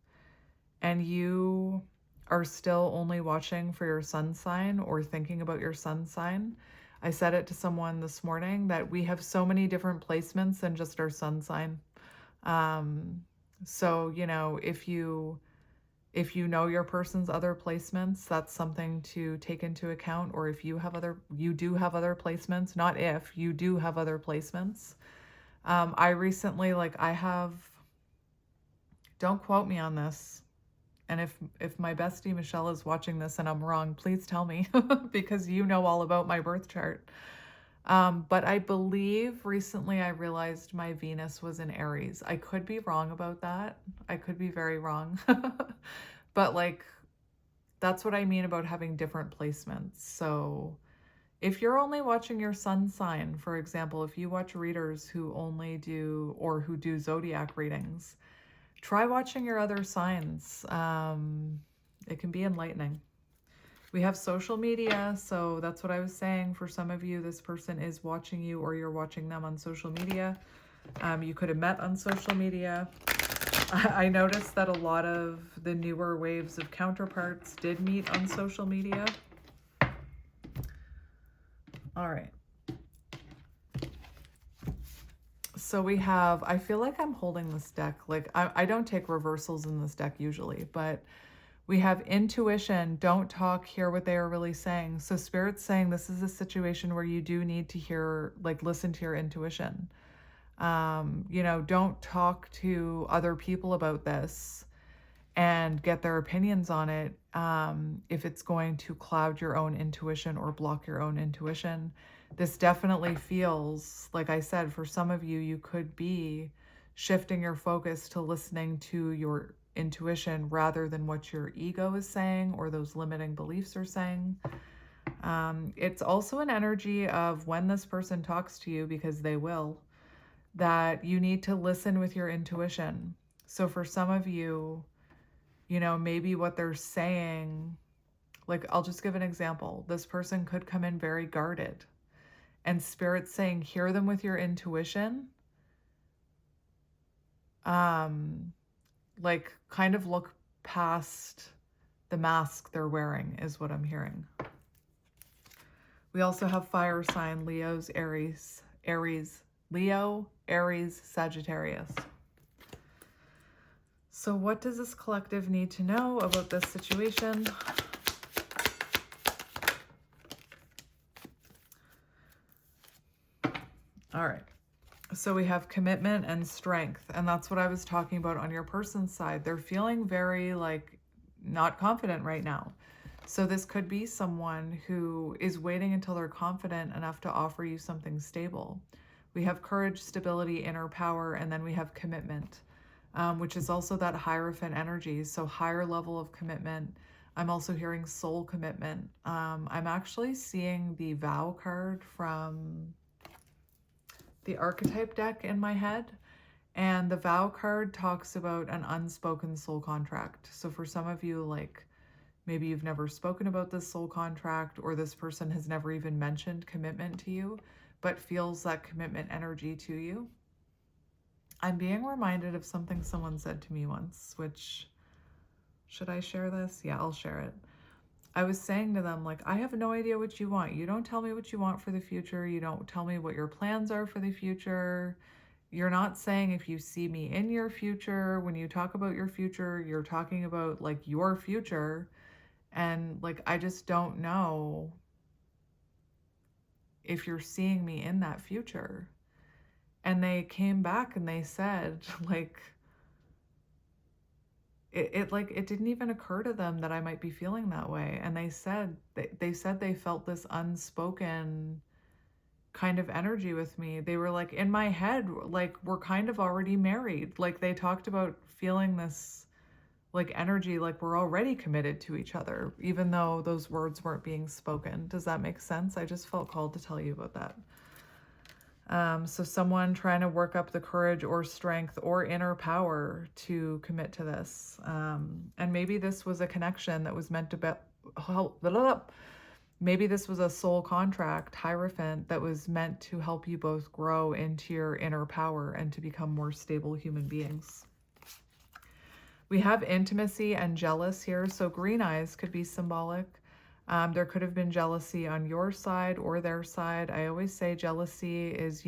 and you are still only watching for your sun sign or thinking about your sun sign, I said it to someone this morning that we have so many different placements than just our sun sign. So, you know, if you know your person's other placements, that's something to take into account. Or if you do have other placements, not if, you do have other placements. I recently, don't quote me on this. And if my bestie Michelle is watching this and I'm wrong, please tell me because you know all about my birth chart. But I believe recently I realized my Venus was in Aries. I could be wrong about that. I could be very wrong. But like, that's what I mean about having different placements. So if you're only watching your sun sign, for example, if you watch readers who only do or who do zodiac readings, try watching your other signs. It can be enlightening. We have social media. So that's what I was saying. For some of you, this person is watching you or you're watching them on social media. You could have met on social media. I noticed that a lot of the newer waves of counterparts did meet on social media. All right. So we have, I feel like I'm holding this deck. Like I don't take reversals in this deck usually, but We have intuition, don't talk, hear what they are really saying. So Spirit's saying this is a situation where you do need to hear, like listen to your intuition. Don't talk to other people about this and get their opinions on it if it's going to cloud your own intuition or block your own intuition. This definitely feels, like I said, for some of you, you could be shifting your focus to listening to your intuition rather than what your ego is saying or those limiting beliefs are saying. It's also an energy of when this person talks to you, because they will, that you need to listen with your intuition. So for some of you, maybe what they're saying, like I'll just give an example. This person could come in very guarded, and Spirit's saying, hear them with your intuition. Like kind of look past the mask they're wearing is what I'm hearing. We also have fire sign Leo's Aries, Leo, Aries, Sagittarius. So what does this collective need to know about this situation? All right. So we have commitment and strength, and that's what I was talking about on your person's side. They're feeling very like not confident right now. So this could be someone who is waiting until they're confident enough to offer you something stable. We have courage, stability, inner power, and then we have commitment, which is also that Hierophant energy. So higher level of commitment. I'm also hearing soul commitment. I'm actually seeing the vow card from the archetype deck in my head, and the vow card talks about an unspoken soul contract. So for some of you, like maybe you've never spoken about this soul contract, or this person has never even mentioned commitment to you, but feels that commitment energy to you. I'm being reminded of something someone said to me once, which, should I share this? Yeah, I'll share it. I was saying to them, like, I have no idea what you want. You don't tell me what you want for the future. You don't tell me what your plans are for the future. You're not saying if you see me in your future. When you talk about your future, you're talking about like your future. And like, I just don't know if you're seeing me in that future. And they came back and they said, like, it didn't even occur to them that I might be feeling that way. And they said they felt this unspoken kind of energy with me. They were like, in my head, like we're kind of already married. Like they talked about feeling this like energy, like we're already committed to each other, even though those words weren't being spoken. Does that make sense? I just felt called to tell you about that. So someone trying to work up the courage or strength or inner power to commit to this. And maybe this was a connection that was meant to be, maybe this was a soul contract, Hierophant, that was meant to help you both grow into your inner power and to become more stable human beings. We have intimacy and jealous here. So green eyes could be symbolic. There could have been jealousy on your side or their side. I always say jealousy is,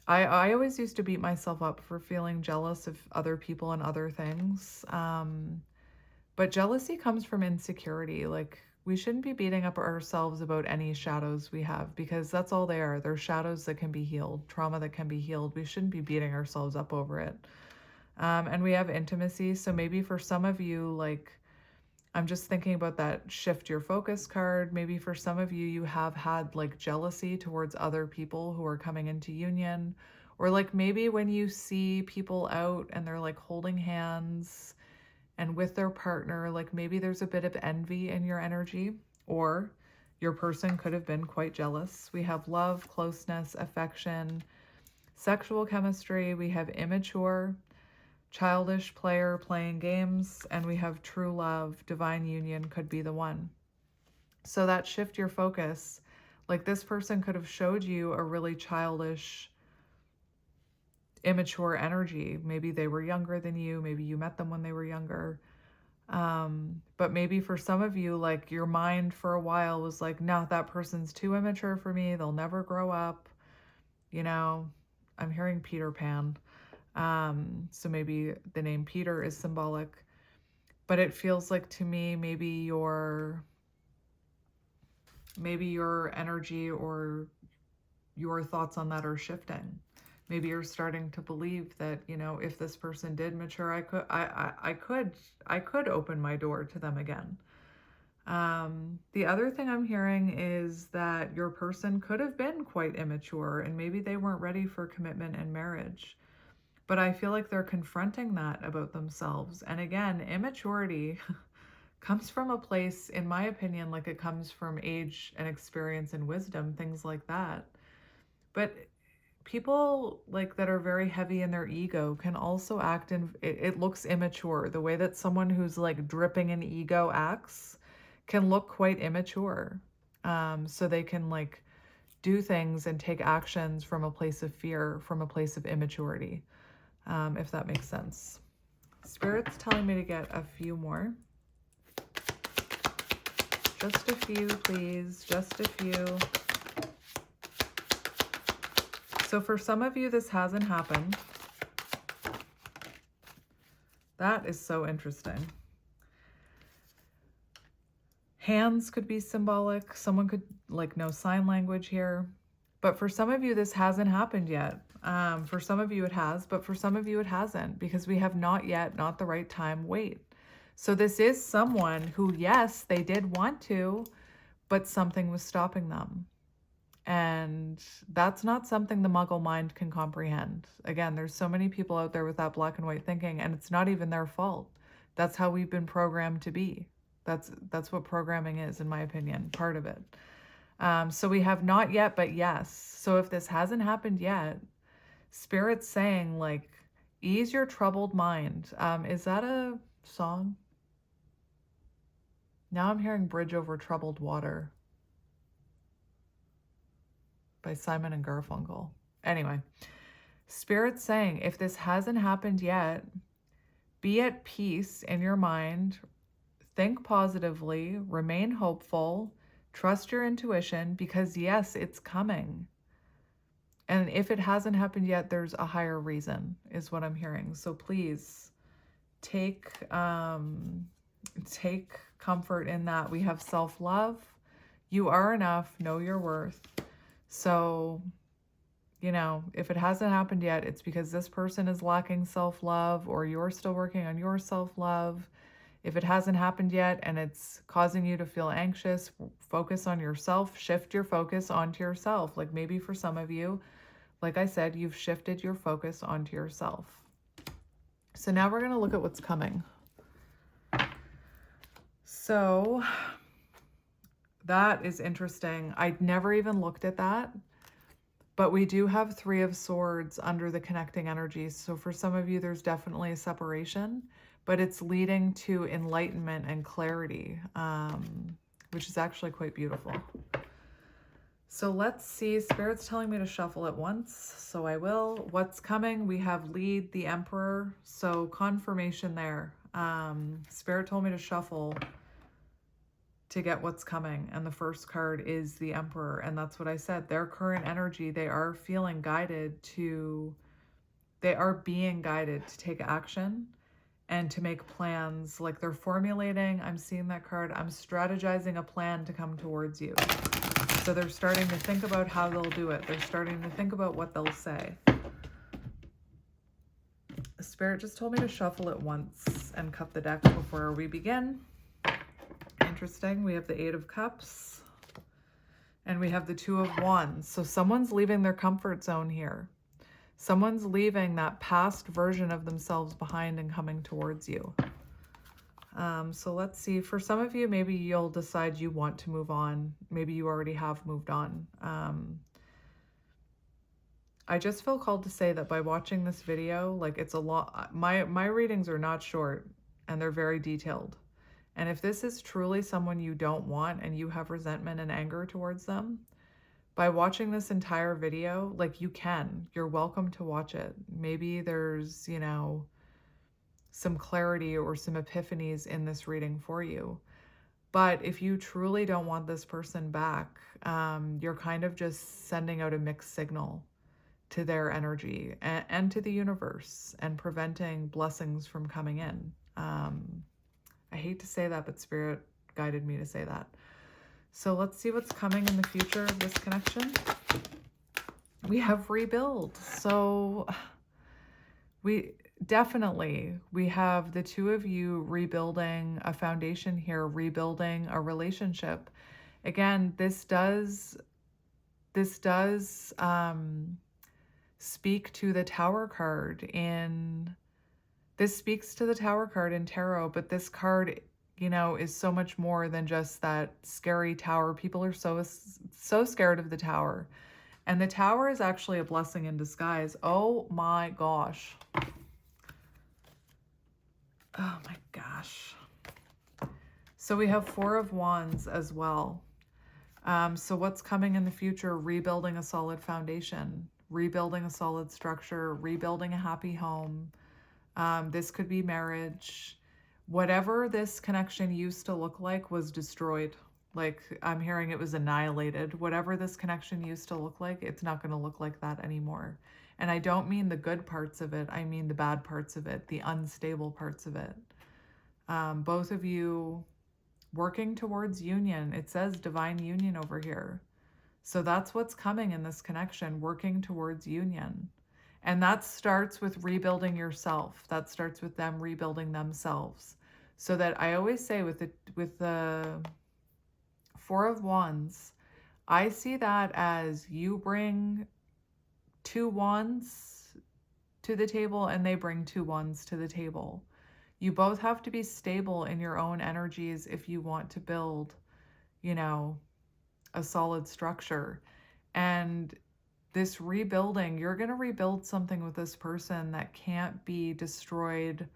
I always used to beat myself up for feeling jealous of other people and other things. But jealousy comes from insecurity. Like we shouldn't be beating up ourselves about any shadows we have, because that's all they are. They're shadows that can be healed, trauma that can be healed. We shouldn't be beating ourselves up over it. And we have intimacy. So maybe for some of you, like, I'm just thinking about that shift your focus card. Maybe for some of you, you have had like jealousy towards other people who are coming into union, or like maybe when you see people out and they're like holding hands and with their partner, like maybe there's a bit of envy in your energy, or your person could have been quite jealous. We have love, closeness, affection, sexual chemistry. We have immature, childish player playing games, and we have true love, divine union could be the one. So that shift your focus, like this person could have showed you a really childish, immature energy. Maybe they were younger than you. Maybe you met them when they were younger. But maybe for some of you, like your mind for a while was like, no, that person's too immature for me. They'll never grow up. I'm hearing Peter Pan. So maybe the name Peter is symbolic. But it feels like to me, maybe your energy or your thoughts on that are shifting. Maybe you're starting to believe that, you know, if this person did mature, I could open my door to them again. The other thing I'm hearing is that your person could have been quite immature and maybe they weren't ready for commitment and marriage. But I feel like they're confronting that about themselves. And again, immaturity comes from a place, in my opinion, like it comes from age and experience and wisdom, things like that. But people like that are very heavy in their ego can also act in, it looks immature. The way that someone who's like dripping in ego acts can look quite immature. So they can like do things and take actions from a place of fear, from a place of immaturity, if that makes sense. Spirit's telling me to get a few more. Just a few, please. Just a few. So for some of you, this hasn't happened. That is so interesting. Hands could be symbolic. Someone could like know sign language here. But for some of you, this hasn't happened yet. For some of you it has, but for some of you it hasn't, because we have not yet, not the right time, wait. So this is someone who, yes, they did want to, but something was stopping them. And that's not something the Muggle mind can comprehend. Again, there's so many people out there with that black and white thinking, and it's not even their fault. That's how we've been programmed to be. That's what programming is, in my opinion, part of it. So we have not yet, but yes. So if this hasn't happened yet, Spirit's saying, like, ease your troubled mind. Is that a song? Now I'm hearing Bridge Over Troubled Water by Simon and Garfunkel. Anyway, Spirit's saying, if this hasn't happened yet, be at peace in your mind, think positively, remain hopeful, trust your intuition, because yes, it's coming. And if it hasn't happened yet, there's a higher reason, is what I'm hearing. So please take comfort in that. We have self-love. You are enough. Know your worth. So, you know, if it hasn't happened yet, it's because this person is lacking self-love, or you're still working on your self-love. If it hasn't happened yet and it's causing you to feel anxious, focus on yourself, shift your focus onto yourself. Like maybe for some of you, like I said, you've shifted your focus onto yourself. So now we're going to look at what's coming. So that is interesting. I'd never even looked at that, but we do have 3 of Swords under the connecting energies. So for some of you, there's definitely a separation, but it's leading to enlightenment and clarity, which is actually quite beautiful. So let's see. Spirit's telling me to shuffle at once, so I will. What's coming? We have lead, the Emperor, so confirmation there. Spirit told me to shuffle to get what's coming, and the first card is the Emperor, and that's what I said. Their current energy, they are feeling guided to, they are being guided to take action and to make plans. Like they're formulating, I'm seeing that card, I'm strategizing a plan to come towards you. So they're starting to think about how they'll do it. They're starting to think about what they'll say. Spirit just told me to shuffle it once and cut the deck before we begin. Interesting. We have the 8 of Cups and we have the 2 of Wands. So someone's leaving their comfort zone here. Someone's leaving that past version of themselves behind and coming towards you. So let's see. For some of you, maybe you'll decide you want to move on. Maybe you already have moved on. I just feel called to say that by watching this video, like it's a lot. My readings are not short and they're very detailed. And if this is truly someone you don't want and you have resentment and anger towards them, by watching this entire video, like you're welcome to watch it. Maybe there's, you know, some clarity or some epiphanies in this reading for you. But if you truly don't want this person back, you're kind of just sending out a mixed signal to their energy and to the universe and preventing blessings from coming in. I hate to say that, but Spirit guided me to say that. So let's see what's coming in the future of this connection. We have rebuild. So we have the two of you rebuilding a foundation here, rebuilding a relationship. Again, this does speak to the Tower card in tarot, but this card, you know, is so much more than just that scary tower. People are so scared of the Tower. And the Tower is actually a blessing in disguise. Oh my gosh. Oh my gosh. So we have Four of Wands as well. So what's coming in the future? Rebuilding a solid foundation, rebuilding a solid structure, rebuilding a happy home. This could be marriage. Whatever this connection used to look like was destroyed. Like, I'm hearing it was annihilated. Whatever this connection used to look like, it's not going to look like that anymore. And I don't mean the good parts of it. I mean the bad parts of it, the unstable parts of it. Both of you working towards union. It says divine union over here. So that's what's coming in this connection, working towards union. And that starts with rebuilding yourself. That starts with them rebuilding themselves. So that I always say with the Four of Wands, I see that as you bring 2 wands to the table and they bring 2 wands to the table. You both have to be stable in your own energies if you want to build, you know, a solid structure. And this rebuilding, you're going to rebuild something with this person that can't be destroyed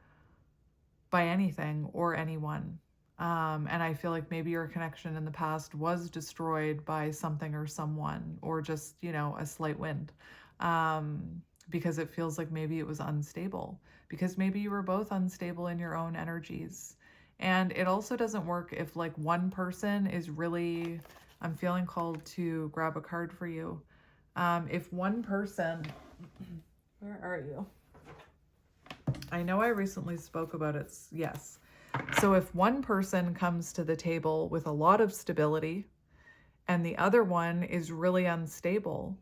by anything or anyone. And I feel like maybe your connection in the past was destroyed by something or someone, or just, you know, a slight wind, because it feels like maybe it was unstable, because maybe you were both unstable in your own energies. And it also doesn't work if like one person is really, I'm feeling called to grab a card for you. If one person, where are you? I know I recently spoke about it. Yes. So if one person comes to the table with a lot of stability and the other one is really unstable,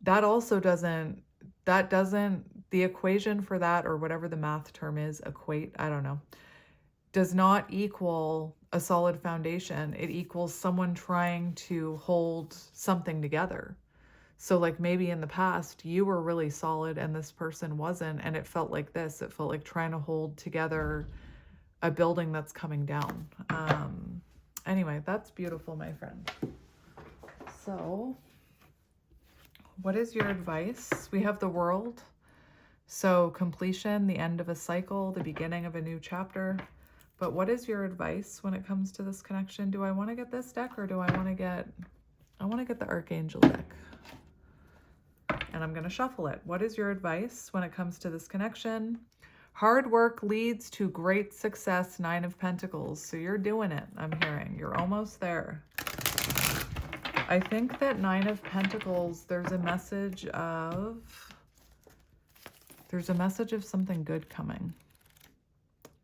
that also doesn't, the equation for that, or whatever the math term is, equate, I don't know, does not equal a solid foundation. It equals someone trying to hold something together. So like maybe in the past you were really solid and this person wasn't, and it felt like this. It felt like trying to hold together a building that's coming down. Anyway, that's beautiful, my friend. So what is your advice? We have the World. So completion, the end of a cycle, the beginning of a new chapter. But what is your advice when it comes to this connection? Do I want to get this deck, or do I want to get the Archangel deck? And I'm going to shuffle it. What is your advice when it comes to this connection? Hard work leads to great success, 9 of Pentacles. So you're doing it, I'm hearing. You're almost there. I think that 9 of Pentacles, there's a message of something good coming.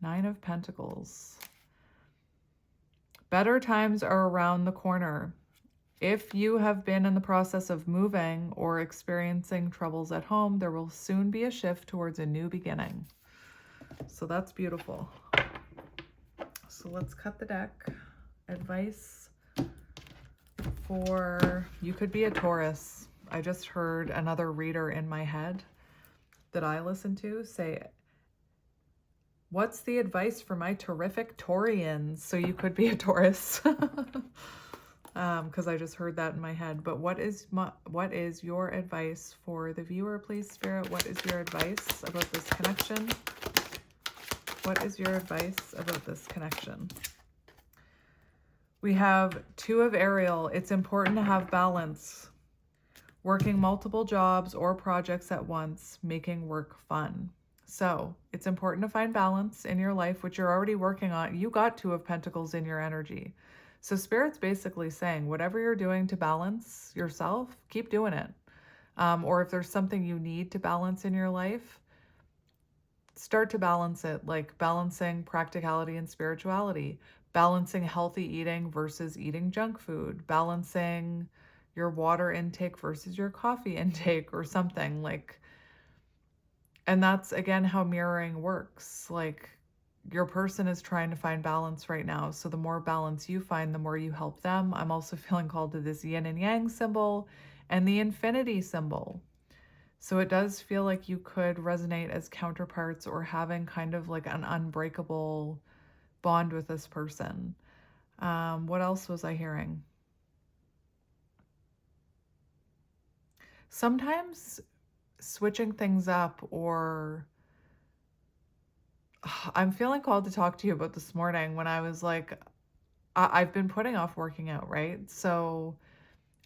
9 of Pentacles. Better times are around the corner. If you have been in the process of moving or experiencing troubles at home, there will soon be a shift towards a new beginning. So that's beautiful. So let's cut the deck. Advice for, you could be a Taurus. I just heard another reader in my head that I listen to say, what's the advice for my terrific Taurians? So you could be a Taurus. Because I just heard that in my head. But what is your advice for the viewer, please, Spirit? What is your advice about this connection? What is your advice about this connection? We have 2 of Ariel. It's important to have balance. Working multiple jobs or projects at once, making work fun. So it's important to find balance in your life, which you're already working on. You got 2 of Pentacles in your energy. So Spirit's basically saying, whatever you're doing to balance yourself, keep doing it. Or if there's something you need to balance in your life, start to balance it, like balancing practicality and spirituality, balancing healthy eating versus eating junk food, balancing your water intake versus your coffee intake or something like. And that's again how mirroring works. Like your person is trying to find balance right now. So the more balance you find, the more you help them. I'm also feeling called to this yin and yang symbol and the infinity symbol. So it does feel like you could resonate as counterparts or having kind of like an unbreakable bond with this person. What else was I hearing? Sometimes switching things up, or I'm feeling called to talk to you about this morning when I was like, I've been putting off working out, right? So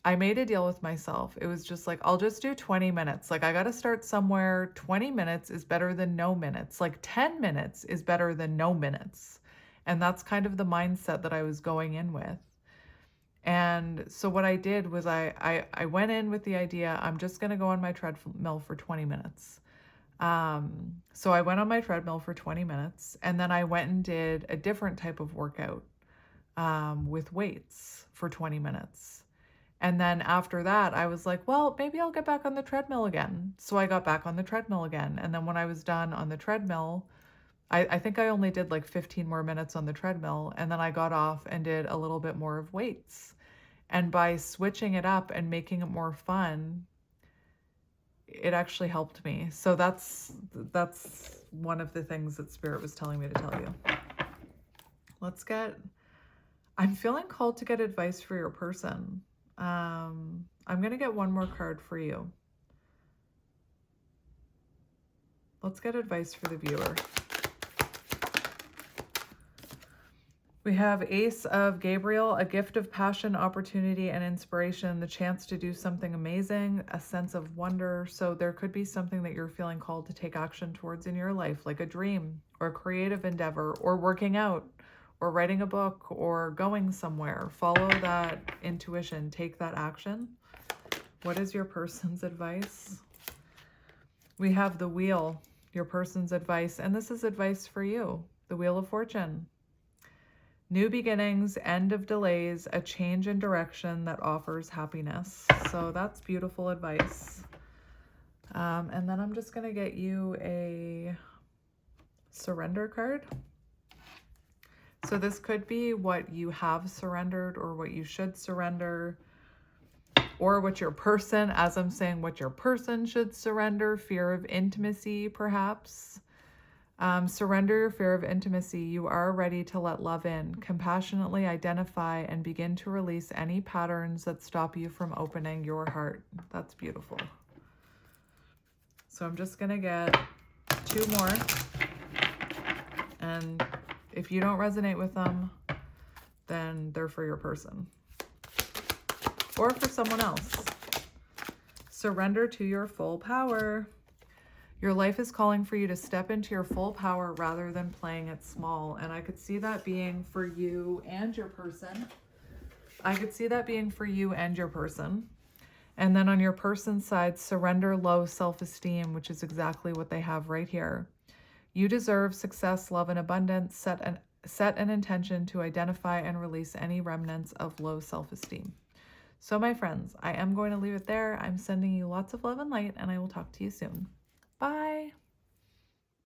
I made a deal with myself. It was just like, I'll just do 20 minutes. Like, I got to start somewhere. 20 minutes is better than no minutes. Like, 10 minutes is better than no minutes. And that's kind of the mindset that I was going in with. And so what I did was I went in with the idea, I'm just going to go on my treadmill for 20 minutes. So I went on my treadmill for 20 minutes, and then I went and did a different type of workout with weights for 20 minutes. And then after that, I was like, well, maybe I'll get back on the treadmill again. So I got back on the treadmill again. And then when I was done on the treadmill, I think I only did like 15 more minutes on the treadmill. And then I got off and did a little bit more of weights. And by switching it up and making it more fun, it actually helped me. So that's one of the things that Spirit was telling me to tell you. I'm feeling called to get advice for your person. I'm going to get one more card for you. Let's get advice for the viewer. We have Ace of Gabriel, a gift of passion, opportunity, and inspiration, the chance to do something amazing, a sense of wonder. So there could be something that you're feeling called to take action towards in your life, like a dream or a creative endeavor or working out or writing a book or going somewhere. Follow that intuition, take that action. What is your person's advice? We have the Wheel, your person's advice, and this is advice for you, the Wheel of Fortune. New beginnings, end of delays, a change in direction that offers happiness. So that's beautiful advice. And then I'm just going to get you a surrender card. So this could be what you have surrendered or what you should surrender, or what your person, as I'm saying, what your person should surrender, fear of intimacy, perhaps. Surrender your fear of intimacy. You are ready to let love in. Compassionately identify and begin to release any patterns that stop you from opening your heart. That's beautiful. So I'm just going to get 2 more. And if you don't resonate with them, then they're for your person. Or for someone else. Surrender to your full power. Your life is calling for you to step into your full power rather than playing it small. And I could see that being for you and your person. And then on your person's side, surrender low self-esteem, which is exactly what they have right here. You deserve success, love, and abundance. Set an intention to identify and release any remnants of low self-esteem. So my friends, I am going to leave it there. I'm sending you lots of love and light, and I will talk to you soon. Bye.